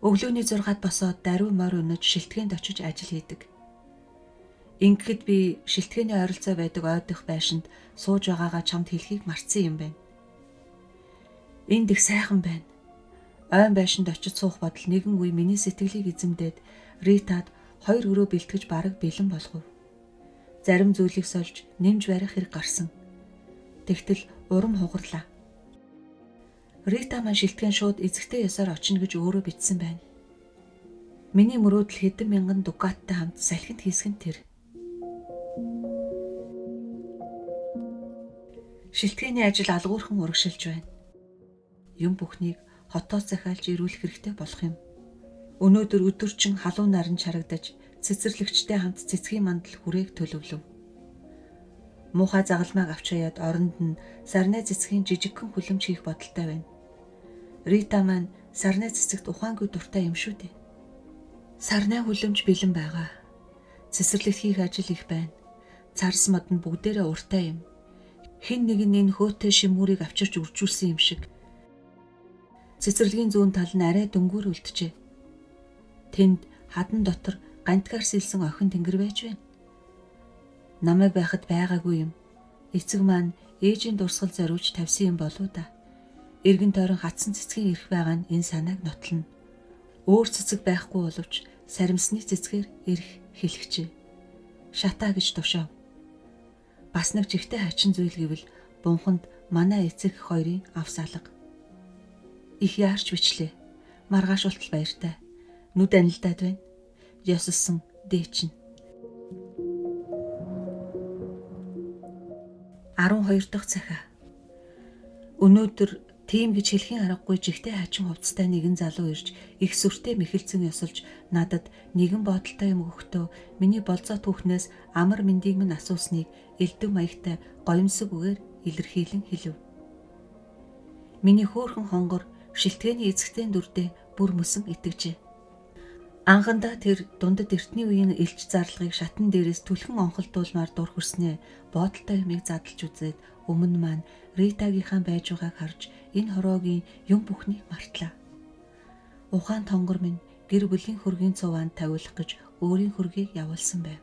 Өглөөний 6-ад босоод даруй морь өнөж шилтгэнд очиж ажил хийдэг. Ингэхэд би шилтгэний ойролцоо байдаг ойдох байшинд сууж байгаагаа чамд хэлхийг мартсан юм байна. Энд их сайхан байна. Ойн байшинд очиж суух бодол нэгэн үе миний сэтгэлийг эзэмдээд Ритад 2 өрөө бэлтгэж бараг бэлэн болгов. Зарим зүйлийг сольж нэмж барих хэрэг гарсан. Тэгтэл урам хугарлаа. Рита маань шилтгэн шууд эзэгтэй ёсоор очино гэж өөрөө бичсэн байна. Миний мөрөөдөл хэдэн мянган дукаттай хамт салхинд хийсгэн тэр. Шилтгэний ажил алгуурхан урагшилж байна. Юм бүхнийг хотоос захиалж ирүүлэх хэрэгтэй болох юм. Өнөөдөр өдөржин халуун наран чарагдаж цэцэрлэгчтэй хамт цэцгийн мандал хүрээг төлөвлөв. Муухай загалмайг авч хаяад оронд нь сарнай цэцгийн жижигхэн хүлэмж хийх бодолтой байна. Рита маань сарнай цэцэгт ухаангүй дуртай юм шүү дээ. Сарнай хүлэмж бэлэн байгаа. Цэцэрлэгт хийх ажил их байна. Царс мод нь бүгдээрээ уртай юм. Хэн нэг нь энэ хөөтэй шимүүрийг авчирч үржүүлсэн юм шиг. Цэцэрлэгийн зүүн тал нь арай дөнгөөр үлджээ. Тэнд хадан дотор гантгаар сэлсэн охин тэнгэр байж байна. Намайг байхад байгаагүй юм. Эцэг маань ээжийн дурсгал зориулж тавьсан юм болоо да. Эргэн тойрон хатсан цэцгийн ирэх байгаа нь энэ санааг нотлно. Өөр цэцэг байхгүй боловч саримсны цэцгээр ирэх хэлэгчээ. Шатаа гэж тушаав. Бас нэг жигтэй хачин зүйл гэвэл бунханд манай эцэг хоёрын авс алга. Их яарч бичлээ. Маргааш ултал баяртай. Нүд анилдаад байна. Ёсолсон дээчин. 12 дахь захиа. Өнөөдөр тийм гэж хэлхийн аргагүй жигтэй хачин хувцастай нэгэн залуу ирж их сүртэй мэхэлцэн ёсолж надад нэгэн бодолтой юм өгөхдөө миний болзоо түүхнээс амар мэндийг минь асуусныг элдв маягтай гоёмсог үгээр илэрхийлэн хэлв. Миний хөөрхөн хонгор шилтгэний эзэгтэй дүрдээ бүр мөсөн итгэжээ. Анхандаа тэр дундад эртний үеийн элч зарлагыг шатан дээрээс түлхэн онхолдуулмаар дур хүрснээ бодолтой юмыг задлж үзээд өмнө маань Ритагийнхаа байж байгааг харж энэ хороогийн юм бүхнийг мартлаа. Ухаан тонгор минь гэр бүлийн хөргийн цуваанд тавиулах гэж өөрийн хөргийг явуулсан байв.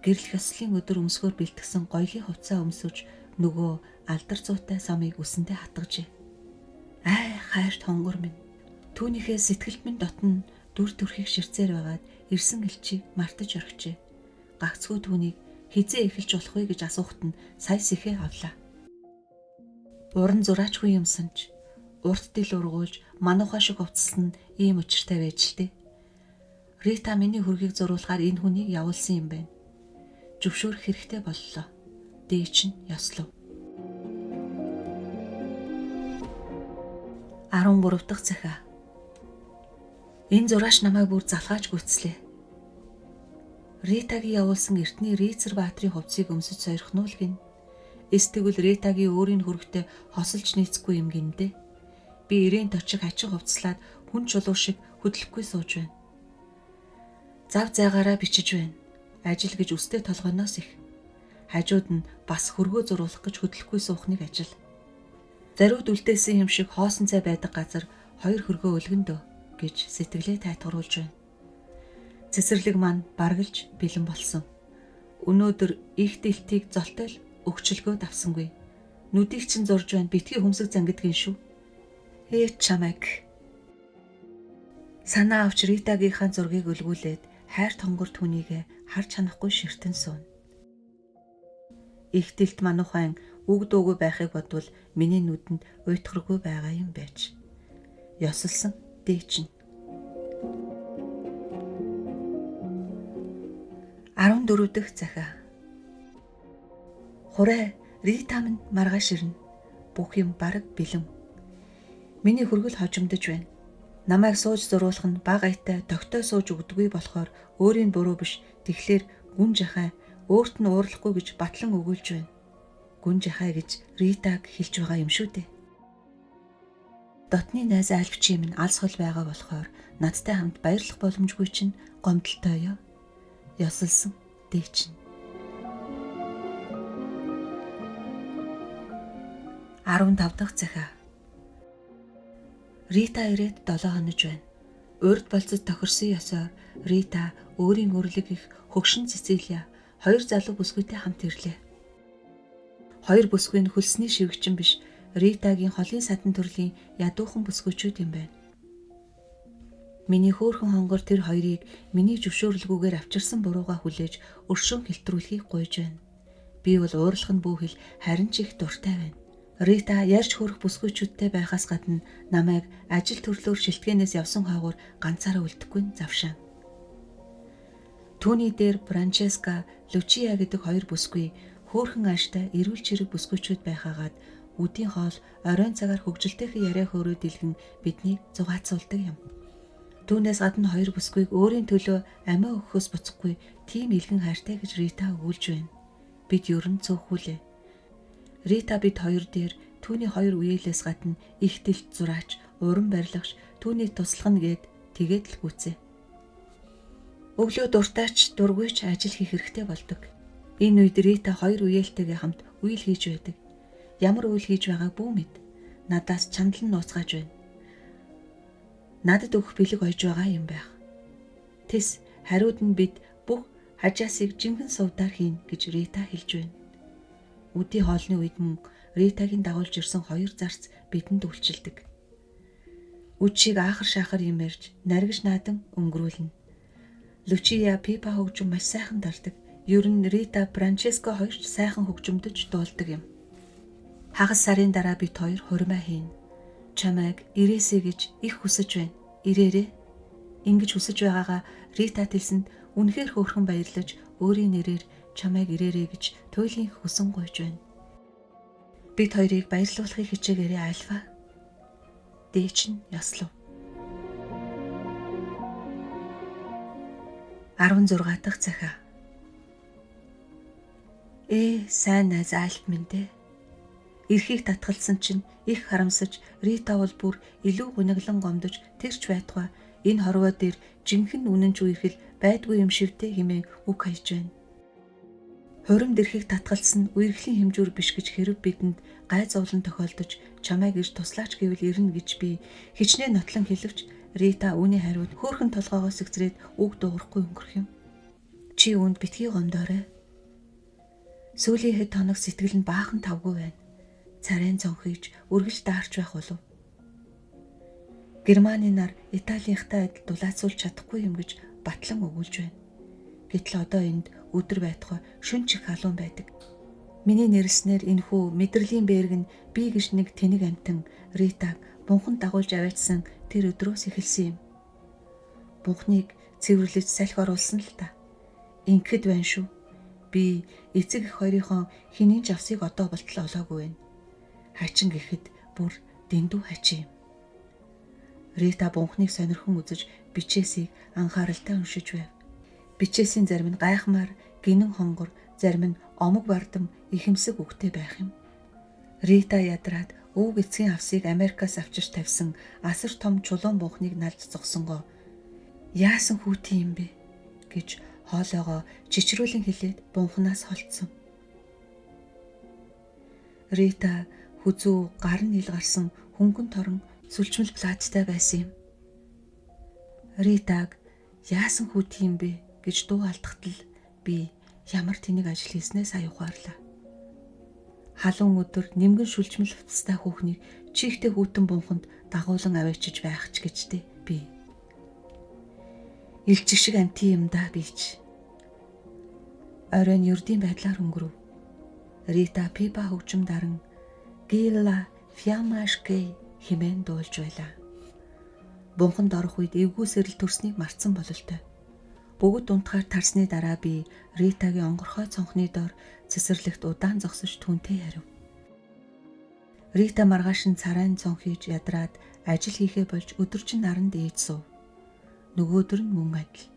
Гэрэл хөслийн өдөр өмсгөр бэлтгэсэн гоёлын хувцас өмсөж нөгөө алдар зуутай самыг үсэндээ хатгажээ. Хайр тонгор минь. Түүнийхээ сэтгэлд минь дотн дүр төрхийг ширцээр байгаад ирсэн элчийг мартаж орхижээ. Гагцхүү түүнийг хизээ эхэлж болох вэ гэж асуухт нь сая сэхээ авлаа. Уран зураачгүй юмсанч урт дил ургуулж мануухай шиг хувцсан ийм учиртай байж л дээ. Рита миний хөргийг зурулахаар энэ хүнийг явуулсан юм байна. Зөвшөөрөх хэрэгтэй боллоо. Дээ чинь ёслов. 13 дахь захиа. Энэ зураач намайг бүр залхааж гүйцлээ. Ритагийн явуулсан эртний Рицер баатрийн хувцсыг өмсөж сойрох нь л гин. Эс тэгвэл Ритагийн өөрийн хөргөтэй хосолж нийцэхгүй юм гиндэ. Би ирээн точиг хачин хувцслаад хүн чулуу шиг хөдлөхгүй сууж байна. Зав заагаараа бичиж байна. Ажил гэж үстэй толгойноос их. Хажууд нь бас хөргөө зурулах гэж хөдлөхгүй суухныг ажил. Зариуд үлдээсэн юм шиг хоосон цай байдаг газар 2 хөргөө өлгөндөө гэж сэтгэлээ тайтгаруулж байна. Цэцэрлэг маань баргалж бэлэн болсон. Өнөөдөр их дэлтийг золтой л өгчлгөө давсангүй. Нүдийг чинь зурж байна. Битгий хөмсөг зангидгийн шүү. Чамайг. Санаа авч Ритагийнхаа зургийг өлгүүлээд хайр тонгор түүнийгэ харж ханахгүй ширтэн сууна. Их дэлт манухайн үг дуугүй байхыг бодвол миний нүдэнд уйтгаргүй байгаа юм байж. Ёсолсон дээч нь. 14 дахь захиа. Хураа, Рита минь маргааш ирнэ. Бүх юм бараг бэлэн. Миний хөргөл хожимдож байна. Намайг сууж зурулах нь бага айтай тогтой сууж өгдөггүй болохоор өөрийн буруу биш. Тэгэхээр гүн жахаа өөрт нь уурлахгүй гэж батлан өгүүлж байна. Гүн жахаа гэж Ритаг хэлж байгаа юм шүү дээ. Дотны найз айлгчийн минь алс хол байгаа болохоор надтай хамт баярлах боломжгүй чинь гомдолтой ёо. Ёсолсон дээч нь. 15 дахь захиа. Рита ирээд 7 хонож байна. Урд болцод тохирсон ёсоор Рита өөрийн өрлөг их хөгшин Цэцилия 2 залуу бүсгүйтэй хамт ирлээ. 2 бүсгүй нь хөлсний шивгчин биш, Ритагийн холын садан төрлийн ядуухан бүсгүйчүүд юм байна. Миний хөөрхөн хонгор тэр хоёрыг миний зөвшөөрлгүйгээр авчирсан бурууга хүлээж өршөөн хэлтрүүлэхийг гуйж байна. Би бол уурлах нь бүүхэл харин ч их дуртай байна. Рита ярьж хөрөх бүсгүйчүүдтэй байхаас гадна намайг ажил төрлөөр шилтгээнээс явсан хойгоор ганцаараа үлдэхгүй завшаан. Түүний дээр Франческа, Лучия гэдэг 2 бүсгүй хөөрхөн ааштай эрүүл чирэг бүсгүйчүүд байхаагаад үдийн хоол оройн цагаар хөгжилтэйхэн яриа хөөрөө дэлгэн биднийг зугаацуулдаг юм. Түүнээс гадна 2 бүсгүйг өөрийн төлөө амиа өгөхөөс буцахгүй тийм илгэн хайртай гэж Рита өгүүлж байна. Бид ерөн цөөхүүлээ. Рита бид 2 дээр түүний 2 үеэлээс гадна их дэлт зураач, уран барилгач, түүний туслах нь гээд тэгээд л гүцээ. Өглөө дуртайч дургүйч ажил хийх хэрэгтэй болдог. Энэ үед Рита 2 үеэлтэйгээ хамт үйл хийж байдаг. Ямар үйл хийж байгааг бүү мэд. Надаас чандлан нууцгааж байна. Надад өгөх бэлэг ойж байгаа юм байх. Тэс хариуд нь бид бүх хажаасыг жинхэнэ сувдаар хийн гэж Рита хэлж байна. Үдийн хоолны үед мөн Ритагийн дагуулж ирсэн 2 зарц бидэнд үйлчилдэг. Үд шиг аахар шаахар юм ярьж наргиж наадан өнгөрүүлнэ. Лучия пипа хөгжим маш сайхан дардаг. Ер нь Рита Франческо хоёрч сайхан хөгжимдөж дуулдаг юм. Хагас сарын дараа бид 2 хурмаа хийн. Чамайг ирээсэй гэж их хүсэж байна. Ирээрээ. Ингэж хүсэж байгаагаа Рита хэлсэнд үнэхээр хөөрхөн баярлаж өөрийн нэрээр чамайг ирээрэй гэж туйлын хүсэн гуйж байна. Бид хоёрыг баярлуулахыг хичээгээрэй Альфа. Дээч нь ёслов. 16 дахь захиа. Сайн найз Альф минь дээ. Эрхийг татгалсан чинь их харамсаж Рита бол бүр илүү гуниглан гомдож тэрч байтугай энэ хорвоо дээр жинхэнэ үнэнч үерхэл байдгүй юм шивтэй хэмээн үг хайж байна. Хуримд эрхийг татгалсан үерхлийн хэмжүүр биш гэж хэрэг бидэнд гай зовлон тохиолдож чамайг ирж туслаач гэвэл ирнэ гэж би хичнээн нотлон хэлвч Рита үүний хариуд хөөхөн толгоогоос сэгзрээд үг дуурахгүй өнгөрөх юм. Чи үүнд битгий гомдоорой. Сүүлийн хэд хоног сэтгэл нь баахан тавгүй байна. Царайн цонхийж үргэлж даарч байх болов. Германы нар Италийнхтай адил дулаацуулж чадахгүй юм гэж батлан өгүүлж байна. Гэтэл одоо энд өдөр байтугай шүн чих халуун байдаг. Миний нэрснээр энэхүү мэдрэлийн бэрг нь би гэж нэг тэнэг амтан Ритаг бунхан дагуулж аваачсан тэр өдрөөс эхэлсэн юм. Бунхныг цэвэрлэж салхи оруулсан л та. Ингэхэд байна шүү. Би эцэг их хоёрынхоо хэний ч авсыг одоо болтол олоогүй байна. Хачин гэхэд бүр дэндүү хачин юм. Рита бунхныг сонирхон үзэж бичээсийг анхааралтай уншиж байв. Бичээсийн зарим нь гайхмаар гинэн хонгор, зарим нь омог бардам ихэмсэг үгтэй байх юм. Рита ядраад өвөг эцгийн авсыг Америкаас авчирч тавьсан асар том чулуун бунхныг налж зогсонгоо яасан хүүтэн юм бэ гэж хоолоогоо чичрүүлэн хэлээд бунхнаас холдсон. Рита хүзүү гар нь ил гарсан хөнгөн торон сүлжмэл платтай байсан юм. Ритаг яасан хүүтэн юм бэ гэж дуу алдахтал би ямар тэнийг ажил хийснээ сайн ухаарлаа. Халуун өдөр нэмгэн шүлжмэл хувцастай хүүхнийг чихтэй хүүтэн бунханд дагуулan аваачиж байх ч гэжтэй би. Илчиг шиг амтын юм да бич. Оройн ердийн байдлаар өнгөрөв. Рита пипа хөгжим даран Гила фямашкей хэмээн дуулж байлаа. Бунханд орох үед эвгүй сэрэл төрснийг мартсан бололтой. Бөгөд унтахаар тарсны дараа би Ритагийн онгорхой цонхны доор цэцэрлэгт удаан зогсож түүнтэй ярив. Рита маргааш нь царайн цонхийж ядраад ажил хийхээ болж өдөржин наранд ээж сув. Нөгөөдөр нь мөн адил.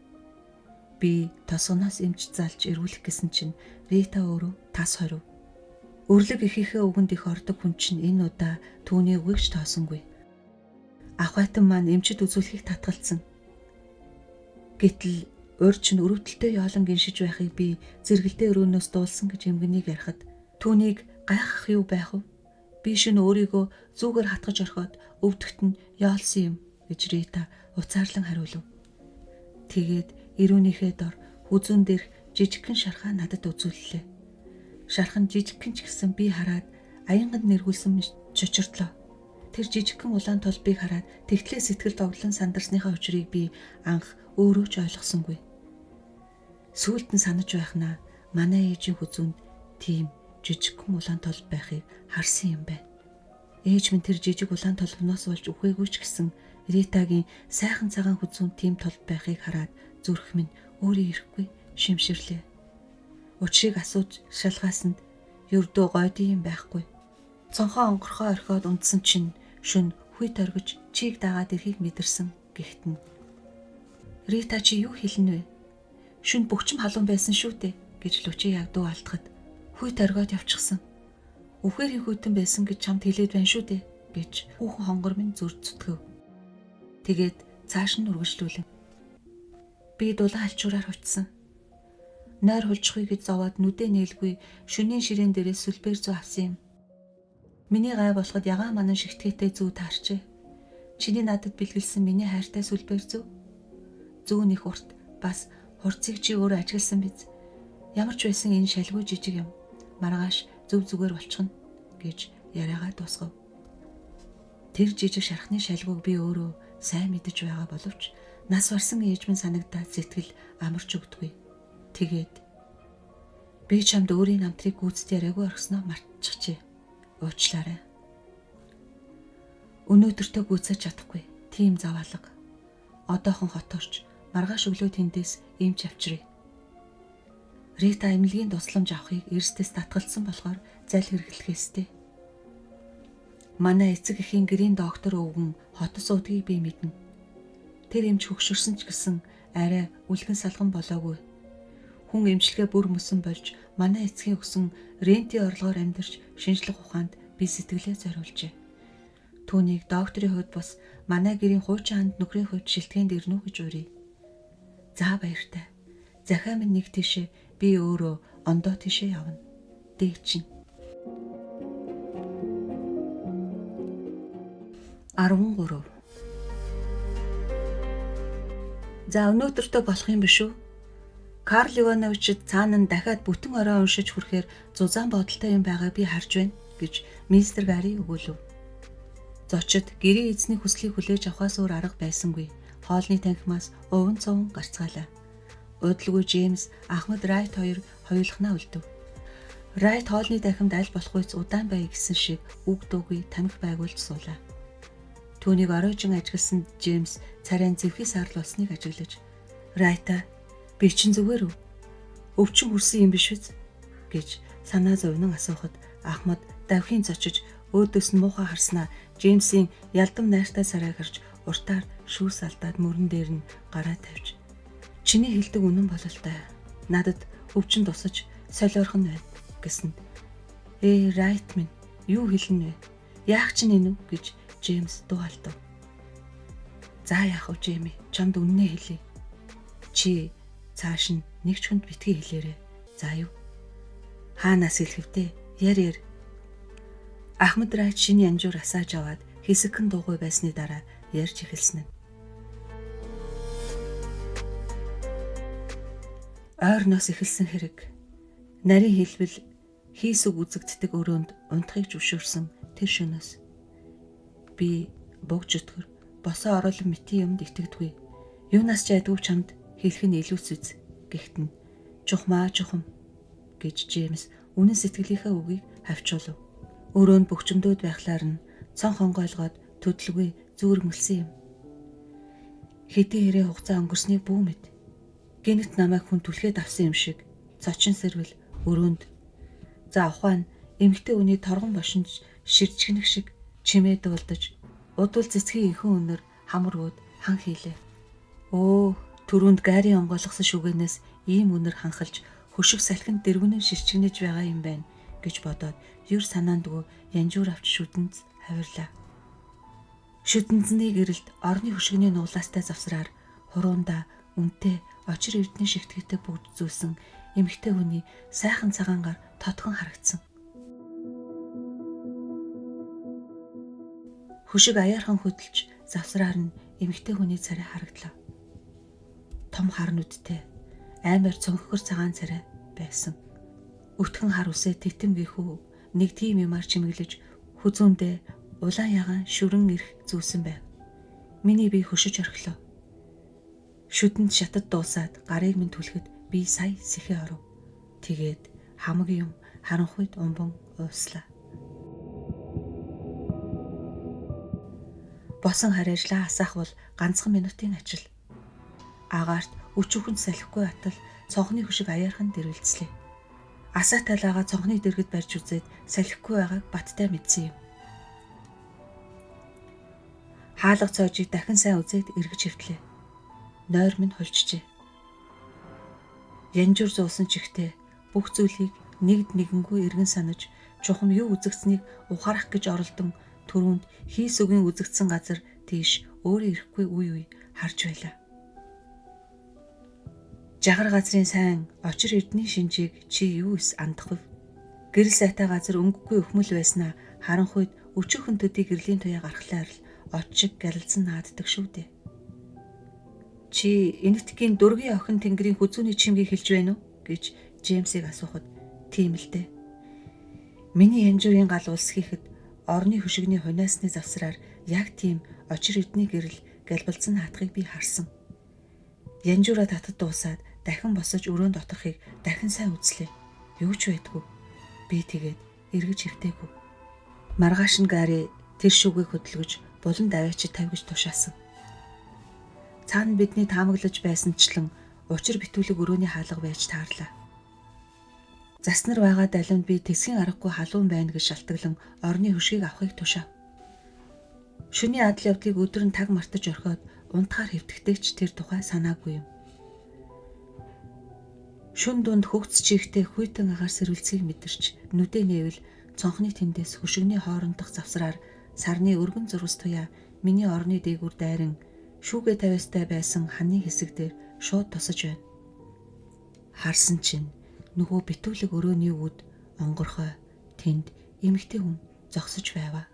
Би тосгоноос эмч залж ирүүлэх гэсэн чинь Рита өөрөө тас хорив. Өрлөг ихийнхээ үгэнд их ордог хүн чинь энэ удаа түүний үгийг ч тоосонгүй. Ахвайтан маань эмчит үзүүлэхийг татгалцсан. Гэтэл урьд чинь өрөвдөлтөй яолон гиншиж байхыг би зэрэгэлдээ өрөөнөөс дуулсан гэж эмгэнийг ярихад түүнийг гайхах юу байх вэ? Би шинэ өөрийгөө зүүгээр хатгаж орхиод өвдөгт нь яолсон юм гэж Рита уцаарлан хариулв. Тэгээд ирүүнийхээ дор хүзүүн дээрх жижигхэн шархаа надад үзүүллээ. Шархан жижигхэн ч гэсэн би хараад аянганд нэргүүлсэн чочордлоо. Тэр жижигхэн улаан толбыг хараад тэгтлээ сэтгэл доглон сандарсныхаа учрыг би анх өөрөө ч ойлгосонгүй. Сүүлд нь санаж байхнаа манай ээжийн хүзүүнд тийм жижигхэн улаан толб байхыг харсан юм байна. Ээж минь тэр жижиг улаан толбноос болж үхээгүй ч гэсэн Ритагийн сайхан цагаан хүзүүнд тийм толб байхыг хараад зүрх минь өөрөө ирэхгүй шимширлээ. Учрыг асууж шалгаасанд ердөө гойдын юм байхгүй. Цонхоо онгорхоо орхиод унтсан чинь шүн хүйт оргиж чийг дагаад ирэхийг мэдэрсэн гихтэн. Рита чи юу хэлнэ вэ? Шүн бөгчм халуун байсан шүү дээ гэж Лүчи ягдуу алдахад хүйт оргиод явчихсан. Үхээрийн хүйтэн байсан гэж чамд хэлээд байна шүү дээ гэж хүүхэн хонгор минь зүрд зүтгэв. Тэгээд цааш нь үргэлжлүүлэн. Би дулаан алчуураар хувцсан. Нойр хулжихыг гэж зовоод нүдэ нээлгүй шөнийн ширээн дээрээс сүлбээр зүү авсан юм. Миний гай болоход ягаан манан шигтгэхтэй зүү таарчээ. Чиний надад бэлгэлсэн миний хайртай сүлбээр зүү. Зүүн их урт бас хурцыг чи өөрөө ажигласан биз. Ямар ч байсан энэ шалгүй жижиг юм. Маргааш зөв зүгээр болчихно гэж яриагаа дуусгав. Тэр жижиг шархны шалгууг би өөрөө сайн мэдэж байгаа боловч нас барсан ээж минь санагдаад сэтгэл амарч өгдөггүй. Тэгээд би чамд өөрийн намтрыг гүйцэд яриагүй орхисноо мартчихжээ. Уучлаарай. Өнөөдөртөө гүйцэж чадахгүй. Тийм заваалга. Одоохон хотоорч маргааш өглөө тэндээс эмч авчиръя. Рита эмнэлгийн тусламж авахыг эрсдэс татгалзсан болохоор зал хэрэглэхээстэй. Манай эцэг эхийн гэрийн доктор өвгөн хотод суудгийг би мэднэ. Тэр эмч хөгшөрсөн ч гэсэн арай үлгэн салган болоогүй. Хүн эмчилгээ бүр мөсөн болж манай эцгийн өгсөн рентийн орлогоор амьдарч шинжлэх ухаанд би сэтгэлээ зориулжээ. Түүнийг докторийн хувьд бас манай гэрийн хуучин анд нөхрийн хувьд шилтгэнд ирнэ үү гэж урья. За баяртай. Захиа минь нэг тийшээ, би өөрөө ондоо тийшээ явна. Дээ чинь. 13. За өнөөдөртөө болох юм биш үү? Карл Ивановичд цаана нь дахиад бүтэн орой уншиж хүрэхээр зузаан бодолтой юм байгаа би харж байна гэж мистер Гари өгүүлв. Зочид гэрийн эзний хүслийг хүлээж авахаас өөр арга байсангүй. Хоолны танхимаас уван цовон гарцгаалаа. Удалгүй Джеймс, Ахмад Райт хоёр хоёулахнаа үлдэв. Райт хоолны танхимд аль болох үс удаан бай гэсэн шиг үг дуугүй тамхи байгуулж суулаа. Түүнийг оройжин ажигласан Джеймс царайн зэвхий сарл болсныг ажиглаж, "Райта, би чинь зүгээр үү? Өвчин хүрсэн юм биш үү?" гэж санаа зовнон асуухад Ахмад давхийн зочиж өөдөөс нь муухай харснаа Джеймсийн ялдам найртай сарай гарч уртаар шүүс алдаад мөрөн дээр нь гараа тавьж, "Чиний хэлдэг үнэн бололтой. Надад өвчин тусаж солиорхон байна" гэсэнд, Райт минь, юу хэлнэ вэ? Яах чинь энэ үү гэж Джеймс дуу алдав. "За яах вэ, Джейми? Чамд үннээ хэлье. Чи цааш нь нэг ч хүнд битгий хэлээрэй. За юу? Хаанаас хэлэхвдээ? Яр. Ахмад Райт шиний анжуур асааж аваад хэсэгхэн дуугүй байсны дараа ярьж эхэлсэн нь. Ойрноос эхэлсэн хэрэг. Нарийн хэлбэл хийс үг үзэгддэг өрөөнд унтахыг зөвшөөрсөн тэр шөнөөс би богж өтгөр босоо ороолон мэтийн юмд итгэдэггүй. Юунаас ч айдгүй чамд хэлэх нь илүү зүз. Гэхдээ чухмаа чухам гэж Джеймс үнэн сэтгэлийнхээ үгийг хавчуулв. Өрөөнд бөхчмдөөд байхлаар нь цон хонгойлгоод төдөлгүй зүүрмэлсэн юм. Хэдэн хэрэг хугацаа өнгөрснийг бүү мэд. Гэнэт намайг хүн түлхээд авсан юм шиг цочин сэрвэл өрөөнд за ухаан эмгтэй үний торгон бошинж ширчгэнэх шиг чимээ дуулдаж удвал цэцгийн ихэнх өнөр хамар ууд хан хийлээ. Түрүүнд Гари онгойлгосон шүгээнээс ийм өнөр ханхалж хөшиг салхинд дэрвэнэн ширчгэнэж байгаа юм байна гэж бодоод юр санаандгүй янжуур авч шүдэнц хавирлаа. Шүдэнцний гэрэлд орны хөшигний нуглаастай завсраар хуруунда үнтэй очир эрдэнэ шигтгэдэг бүгд зүүсэн эмэгтэй хүний сайхан цагаангаар тотхон харагдсан. Хөшиг аяархан хөдөлж завсраар нь эмэгтэй хүний царай харагдлаа. Том хар нүдтэй аймаар цонхгор цагаан царай байсан. Өтгөн хар үсээ титэмгийнхүү нэг тийм юмар чимэглэж хүзүүндээ улаан ягаан шүрэн ирэх зүүсэн байв. Миний бие хөшиж орхилоо. Шүдэнд шатад дуусаад гарыг минь түлхэд би сая сэхээ оров. Тэгээд хамаг юм харанхуйд умбан ууслаа. Босон харьяажлаа асаах бол ганцхан минутын ажил. Агаарт өчүүхэн салхигүй атал цонхны хөшиг аяархан дэрвэлцлээ. Асаа талаага цонхны дэргэд барьж үзээд салхигүй байгааг баттай мэдсэн юм. Хаалга цоожийг дахин сайн үзээд эргэж хөвтлээ. Нойр минь хулжжээ. Янжуур зуусан чихтэй бүх зүйлийг нэгд нэгэнгүй эргэн санаж чухам юу үзэгдсэнийг ухаарах гэж оролдон түрүүнд хийс үгийн үзэгдсэн газар тийш өөрөө ирэхгүй үе харж байлаа. Жагар газрын сайн очир эрдний шинжийг чи юу эс андах вэ? Гэрэл сайтай газар өнгөгүй өхмөл байснаа харанхуйд өчүүхэн төдий гэрлийн туяа гарахлаар л очиг гялалзан нааддаг шүү дээ. Чи энэтхийн дургийн охин тэнгэрийн хүзүүний чимгийг хэлж байна уу гэж Джеймсийг асуухад тийм л дээ. Миний янжуурын гал улс хийхэд орны хөшигний хуниасны завсраар яг тийм очир эрдний гэрэл галбалзан наадахыг би харсан. Янжуура татад дуусаад дахин босож өрөөнд оторхыг дахин сайн үзлээ. Юу ч байдгүй. Би тэгээд эргэж хөвтээгүй. Маргааш нь Гари тэр шүүгийг хөдөлгөж булан даваачид тавьж тушаасан. Цаана бидний таамаглаж байсанчлан учир битүүлэг өрөөний хаалга байж таарлаа. Заснар байгаа далимд би тэсгийн аргагүй халуун байна гэж шалтгаглан орны хөшгийг авахыг тушаав. Шөнийн адал явдлыг өдөр нь таг мартаж орхиод унтахаар хэвтэгтэй ч тэр тухай санаагүй юм. Шүн дунд хөгц чихтэй хүйтэн агаар сэрүүлцгийг мэдэрч нүдэ нээвэл цонхны тэндээс хөшигний хоорондох завсраар сарны өргөн зурвас туяа миний орны дээгүүр дайран шүүгээ тавиастай байсан ханы хэсэг дээр шууд тосож байна. Харсан чинь нөгөө битүүлэг өрөөний үд онгорхой тэнд эмэгтэй хүн зогсож байваа.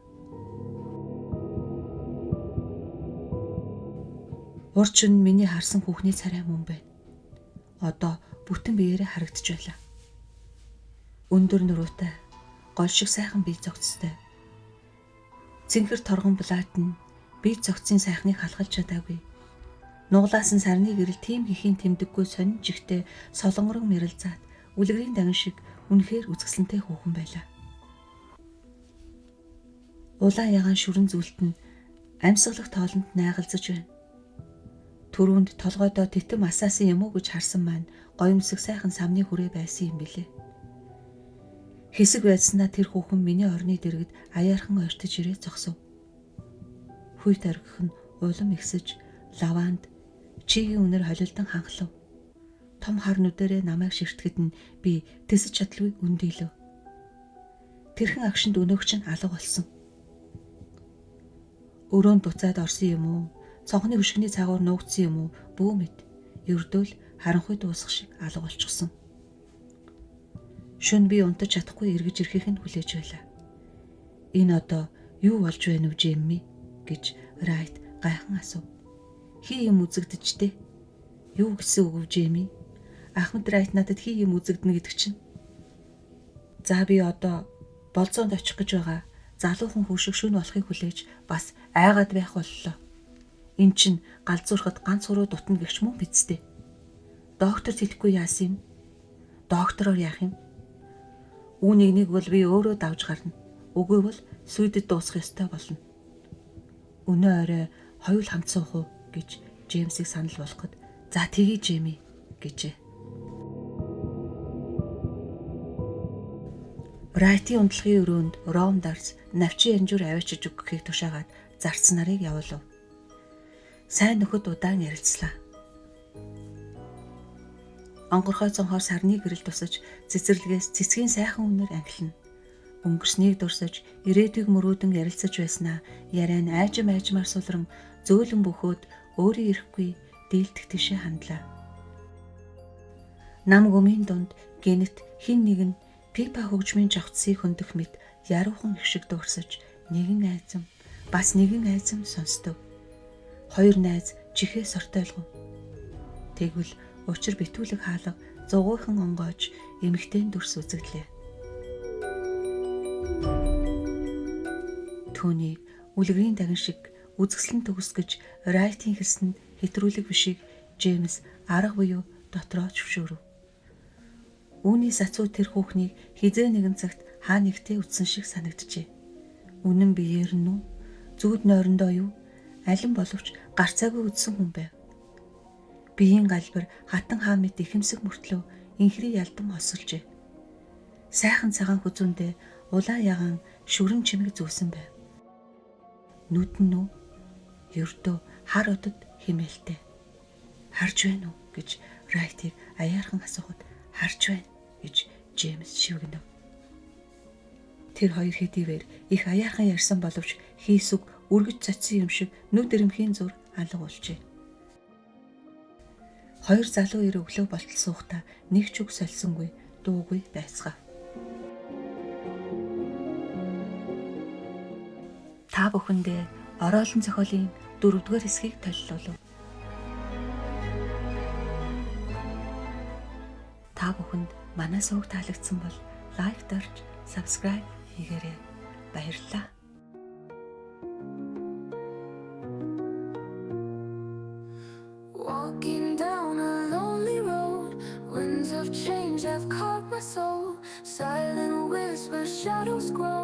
Урч нь миний харсан хүүхний царай мөн байна. Одоо бүтэн биеэрээ харагдж байлаа. Өндөр нуруутай, гол шиг сайхан бие зогцтой. Цэнхэр торгон булаат нь бие зогцын сайхныг халахж чадаагүй. Нуглаас нь сарны гэрэл тийм хийхийн тэмдэггүй сонин жигтэй солонгорон мэрэлзаад үлгэрийн даган шиг үнэхээр үзэсгэлэнтэй хүүхэн байлаа. Улаан ягаан шүрэн зүлт нь амьсгалах тоолонд найгалзаж байна. Төрөнд толгойдоо титэм асаасан юм уу гэж харсан маань гоёмсог сайхан самны хүрээ байсан юм билээ. Хэсэг байснаа тэр хүүхэн миний орны дэргэд аяархан ойртож ирээ зогсов. Хүйт оргих нь улам ихсэж лаванд чигийн үнэр холилдон ханхлав. Том хар нүдэрээ намайг ширтгэхэд нь би тэсэж чадалгүй үндийлв. Тэрхэн агшинд өнөөгч нь алга болсон. Өрөөнд буцаад орсон юм уу? Цонхны хөшгөний цагуур нуугдсан юм уу? Бүү мэд. Ердөөл харанхуй дуусах шиг алга болчихсон. Шөнө би унтаж чадахгүй эргэж ирэхийг нь хүлээж байлаа. Энэ одоо юу болж байна вэ, Джимми гэж Райт гайхан асуув. Хий юм үзэгдэж дээ. Юу гэсэн үг вэ, Джимми? Ахмад Райт надад хий юм үзэгдэнэ гэдэг чинь. За би одоо болзоонд очих гэж байгаа. Залуухан хүүшиг шөнө болохыг хүлээж бас айгаад байх боллоо. Эн чинь галзуурхад ганц хуруу дутна гэгч мөн бидтэй. Доктор хэлэхгүй яасан юм? Доктороор яах юм? Үүнийг нэг бол би өөрөө давж гарна. Үгүй бол Сүйдэд дуусах ёстой болно. Өнөө орой хоёул хамт суух уу гэж Джеймсийг санал болгоход за тгий Джейми гэжээ. Райтийн унтлагын өрөөнд Ром дарс навчин янжуур аваачиж өгөхийг тушаагаад зарц нарыг явуулав. Сайн нөхөд удаан ярилцлаа. Онгорхой цонхоор сарны гэрэл тусаж цэцэрлэгээс цэцгийн сайхан үнээр ангилна. Өнгөрснийг дурсаж ирээдүйг мөрөөдөн ярилцаж байснаа яриа нь айжмаар сулран зөөлөн бөхөөд өөрөө ирэхгүй дийлдэх тишээ хандлаа. Нам гүмийн дунд гинэт хин нэгэн пипа хөгжмийн жавцсыг хөндөх мэт яруухан их шиг дуурсаж нэгэн айзам бас нэгэн айзам сонсдов. Хоёр найз чихээ сортойлгов. Тэгвэл учир битүүлэг хаалга зугуйхан онгойж эмэгтэйн дүрс үзэгдлээ. Түүнийг үлгэрийн даган шиг үзэсгэлэн төгсгөж Райтийн хэлсэнд хэтрүүлэг бишиг Джеймс арга буюу дотроо зөвшөөрөв. Үүний сацуу тэр хүүхнийг хизээ нэгэн цагт хаа нэгтээ үтсэн шиг санагджээ. Үнэн биеэр нь үү? Зүуд нойрондоо юу? Алин боловч гарцаагүй үдсэн хүн байв. Биеийн галбир хатан хаа мэт ихэмсэг мөртлөө инхри ялдан осолжээ. Сайхан цагаан хүзүүндээ улаан ягаан шүрэн чимэг зүүсэн байв. Нүд нь үү? Ердөө хар одод химээлтэй. Харж байна уу гэж Райтыг аяархан асуухад харж байна гэж Джеймс шивгэнэв. Тэр хоёр хэдийгээр их аяархан ярьсан боловч хийсүг үргэж цацсан юм шиг нүд эрэмхийн зур алга болжээ. Хоёр залуу ир өглөө болтол суухдаа нэг ч үг солисонгүй дуугүй байцгаав. Та бүхэндээ ороолон зохиолын 4-р хэсгийг толилуулав. Та бүхэнд манай сувг таалагдсан бол лайк дарж, subscribe хийгээрэй. Баярлалаа. Walking down a lonely road, winds of change have caught my soul. Silent whispers, shadows grow.